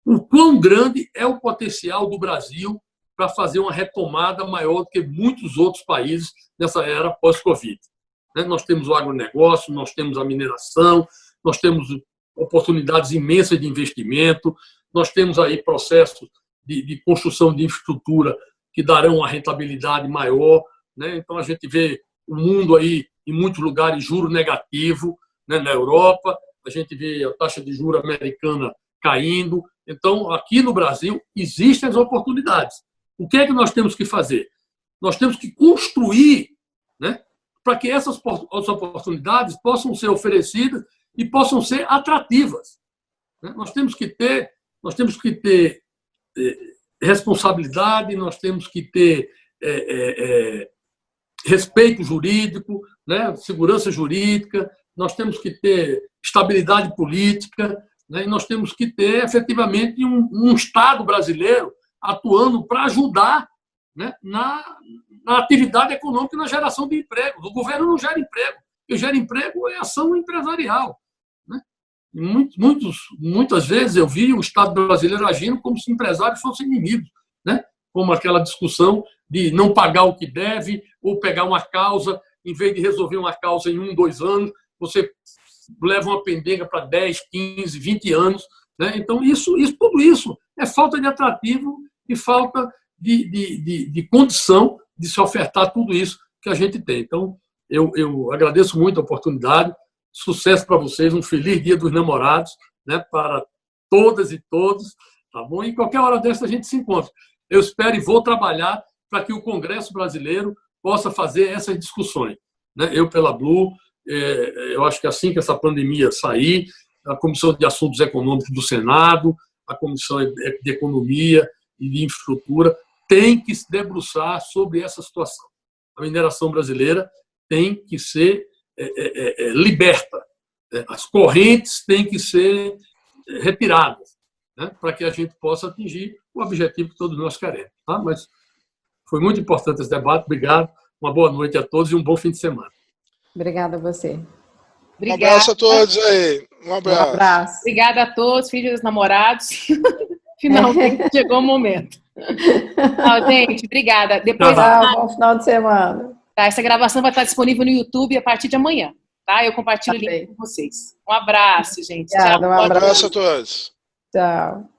o quão grande é o potencial do Brasil para fazer uma retomada maior do que muitos outros países nessa era pós-Covid. Nós temos o agronegócio, nós temos a mineração, nós temos oportunidades imensas de investimento, nós temos aí processos de construção de infraestrutura que darão uma rentabilidade maior, né? Então, a gente vê o mundo aí, em muitos lugares, juro negativo, né? Na Europa, a gente vê a taxa de juros americana caindo. Então, aqui no Brasil, existem as oportunidades. O que é que nós temos que fazer? Nós temos que construir, né, para que essas oportunidades possam ser oferecidas e possam ser atrativas. Nós temos que ter responsabilidade, nós temos que ter respeito jurídico, né, segurança jurídica, nós temos que ter estabilidade política, né? E nós temos que ter, efetivamente, um Estado brasileiro atuando para ajudar, né, na atividade econômica e na geração de emprego. O governo não gera emprego. O que gera emprego é ação empresarial, né? Muitas vezes eu vi o Estado brasileiro agindo como se empresários fossem inimigos, né? Como aquela discussão de não pagar o que deve ou pegar uma causa, em vez de resolver uma causa em 1, 2 anos, você leva uma pendenga para 10, 15, 20 anos. Né? Então, tudo isso é falta de atrativo e falta de condição de se ofertar tudo isso que a gente tem. Então, eu agradeço muito a oportunidade, sucesso para vocês, um feliz Dia dos Namorados, né, para todas e todos, tá bom? E qualquer hora dessa a gente se encontra. Eu espero e vou trabalhar para que o Congresso brasileiro possa fazer essas discussões. Né? Eu, pela Blue, eu acho que assim que essa pandemia sair, a Comissão de Assuntos Econômicos do Senado, a Comissão de Economia e de Infraestrutura tem que se debruçar sobre essa situação. A mineração brasileira tem que ser liberta. As correntes têm que ser retiradas, né, para que a gente possa atingir o objetivo que todos nós queremos. Tá? Mas foi muito importante esse debate. Obrigado. Uma boa noite a todos e um bom fim de semana. Obrigada a você. Obrigada. Um abraço a todos aí. Um abraço. Um abraço. Obrigada a todos, filhos dos namorados. Finalmente chegou o momento. Gente, obrigada. Depois, bom final de semana. Tá, essa gravação vai estar disponível no YouTube a partir de amanhã. Tá? Eu compartilho o link com vocês. Um abraço, gente. Obrigada, Tchau. um abraço a todos. Tchau.